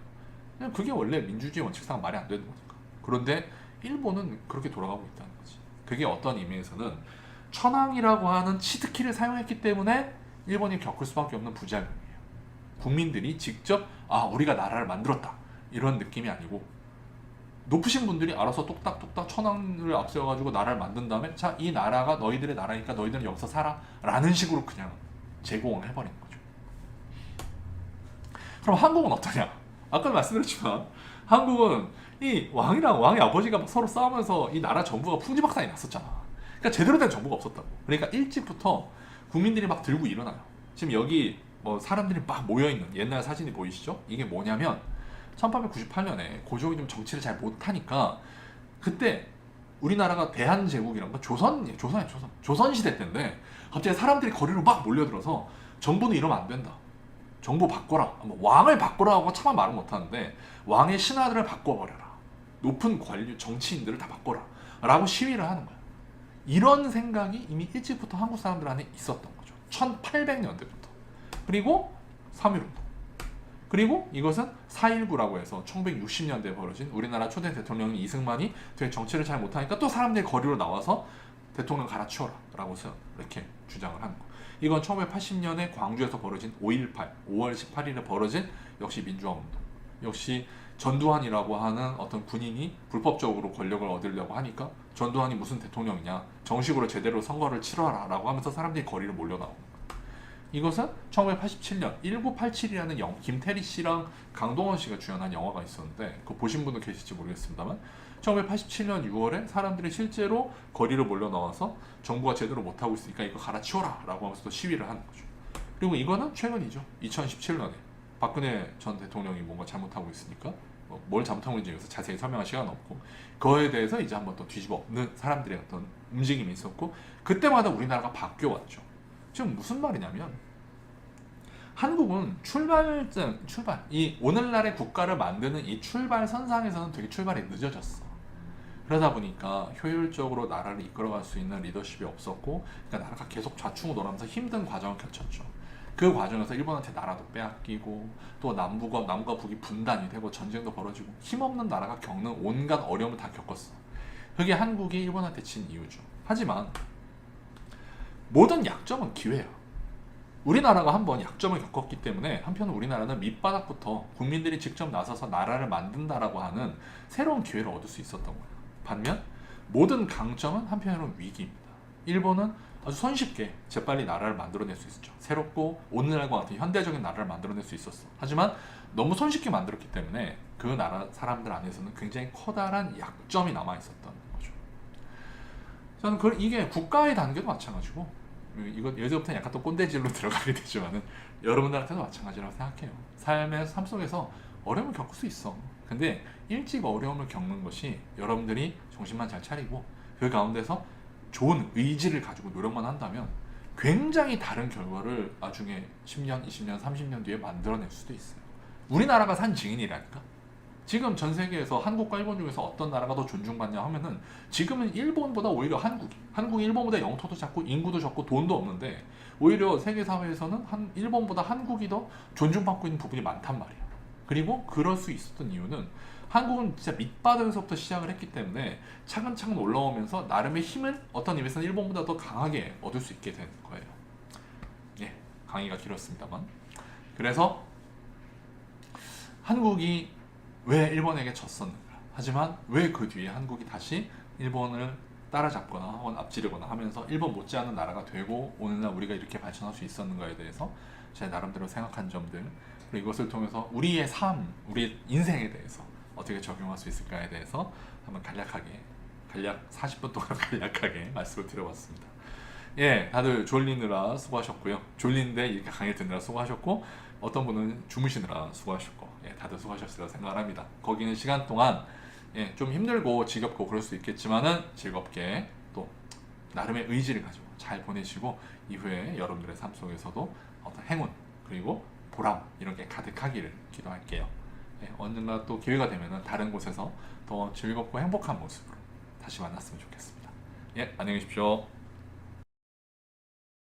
그냥 그게 원래 민주주의 원칙상 말이 안 되는 거니까. 그런데 일본은 그렇게 돌아가고 있다는 거지. 그게 어떤 의미에서는 천황이라고 하는 치트키를 사용했기 때문에 일본이 겪을 수밖에 없는 부작용이에요. 국민들이 직접 우리가 나라를 만들었다 이런 느낌이 아니고, 높으신 분들이 알아서 똑딱똑딱 천황을 앞세워가지고 나라를 만든 다음에 자, 이 나라가 너희들의 나라니까 너희들은 여기서 살아 라는 식으로 그냥 제공을 해버리는 거죠. 그럼 한국은 어떠냐? 아까 말씀드렸지만 한국은 이 왕이랑 왕의 아버지가 서로 싸우면서 이 나라 정부가 풍지박산이 났었잖아. 그러니까 제대로 된 정부가 없었다고. 그러니까 일찍부터 국민들이 막 들고 일어나요. 지금 여기 뭐 사람들이 막 모여있는 옛날 사진이 보이시죠? 이게 뭐냐면 1898년에 고종이 좀 정치를 잘 못하니까, 그때 우리나라가 대한제국이란 거 조선시대 때인데 갑자기 사람들이 거리로 막 몰려들어서 정부는 이러면 안 된다, 정부 바꿔라, 왕을 바꿔라고 차마 말은 못하는데 왕의 신하들을 바꿔버려라, 높은 관료 정치인들을 다 바꿔라 라고 시위를 하는 거야. 이런 생각이 이미 일찍부터 한국 사람들 안에 있었던 거죠. 1800년대부터. 그리고 3.1운동, 그리고 이것은 4.19라고 해서 1960년대에 벌어진 우리나라 초대 대통령인 이승만이 되게 정치를 잘 못하니까 또 사람들이 거리로 나와서 대통령 갈아치워라 라고 해서 이렇게 주장을 하는 거. 이건 1980년에 광주에서 벌어진 5.18, 5월 18일에 벌어진 역시 민주화운동, 역시 전두환이라고 하는 어떤 군인이 불법적으로 권력을 얻으려고 하니까 전두환이 무슨 대통령이냐, 정식으로 제대로 선거를 치러라 라고 하면서 사람들이 거리로 몰려나오는 거예요. 이것은 1987년 1987이라는 김태리 씨랑 강동원 씨가 주연한 영화가 있었는데, 그거 보신 분도 계실지 모르겠습니다만 1987년 6월에 사람들이 실제로 거리로 몰려 나와서 정부가 제대로 못하고 있으니까 이거 갈아치워라 라고 하면서 또 시위를 하는 거죠. 그리고 이거는 최근이죠. 2017년에 박근혜 전 대통령이 뭔가 잘못하고 있으니까 뭘 잘못하고 있는지 여기서 자세히 설명할 시간은 없고, 그거에 대해서 이제 한번 또 뒤집어 엎는 사람들의 어떤 움직임이 있었고, 그때마다 우리나라가 바뀌어왔죠. 지금 무슨 말이냐면 한국은 이 오늘날의 국가를 만드는 이 출발선상에서는 되게 출발이 늦어졌어. 그러다 보니까 효율적으로 나라를 이끌어갈 수 있는 리더십이 없었고, 그러니까 나라가 계속 좌충우돌 하면서 힘든 과정을 겪었죠. 그 과정에서 일본한테 나라도 빼앗기고, 또 남과 북이 분단이 되고 전쟁도 벌어지고, 힘없는 나라가 겪는 온갖 어려움을 다 겪었어. 그게 한국이 일본한테 진 이유죠. 하지만 모든 약점은 기회야. 우리나라가 한번 약점을 겪었기 때문에 한편 우리나라는 밑바닥부터 국민들이 직접 나서서 나라를 만든다라고 하는 새로운 기회를 얻을 수 있었던 거예요. 반면 모든 강점은 한편으로는 위기입니다. 일본은 아주 손쉽게 재빨리 나라를 만들어낼 수 있었죠. 새롭고 오늘날과 같은 현대적인 나라를 만들어낼 수 있었어. 하지만 너무 손쉽게 만들었기 때문에 그 나라 사람들 안에서는 굉장히 커다란 약점이 남아 있었던 거죠. 저는 이게 국가의 단계도 마찬가지고, 이거 여기서부터 약간 또 꼰대질로 들어가게 되지만은 여러분들한테도 마찬가지라고 생각해요. 삶 속에서 어려움을 겪을 수 있어. 근데 일찍 어려움을 겪는 것이 여러분들이 정신만 잘 차리고 그 가운데서 좋은 의지를 가지고 노력만 한다면 굉장히 다른 결과를 나중에 10년, 20년, 30년 뒤에 만들어낼 수도 있어요. 우리나라가 산 증인이라니까. 지금 전 세계에서 한국과 일본 중에서 어떤 나라가 더 존중받냐 하면은 지금은 일본보다 오히려 한국이 일본보다 영토도 작고 인구도 적고 돈도 없는데, 오히려 세계 사회에서는 일본보다 한국이 더 존중받고 있는 부분이 많단 말이에요. 그리고 그럴 수 있었던 이유는 한국은 진짜 밑바닥에서부터 시작을 했기 때문에 차근차근 올라오면서 나름의 힘을 어떤 의미에서는 일본보다 더 강하게 얻을 수 있게 된 거예요. 예, 강의가 길었습니다만. 그래서 한국이 왜 일본에게 졌었는가? 하지만 왜 그 뒤에 한국이 다시 일본을 따라잡거나 혹은 앞지르거나 하면서 일본 못지않은 나라가 되고 오늘날 우리가 이렇게 발전할 수 있었는가에 대해서 제 나름대로 생각한 점들, 그리고 이것을 통해서 우리의 삶, 우리의 인생에 대해서 어떻게 적용할 수 있을까에 대해서 한번 간략 40분 동안 간략하게 말씀을 드려봤습니다. 예, 다들 졸리느라 수고하셨고요. 졸린데 이렇게 강의 듣느라 수고하셨고, 어떤 분은 주무시느라 수고하셨고, 예, 다들 수고하셨으리라 생각을 합니다. 거기는 시간 동안 예, 좀 힘들고 지겹고 그럴 수 있겠지만은 즐겁게 또 나름의 의지를 가지고 잘 보내시고, 이후에 여러분들의 삶 속에서도 어떤 행운 그리고 보람 이런 게 가득하기를 기도할게요. 예, 언젠가 또 기회가 되면은 다른 곳에서 더 즐겁고 행복한 모습으로 다시 만났으면 좋겠습니다. 예, 안녕히 계십시오.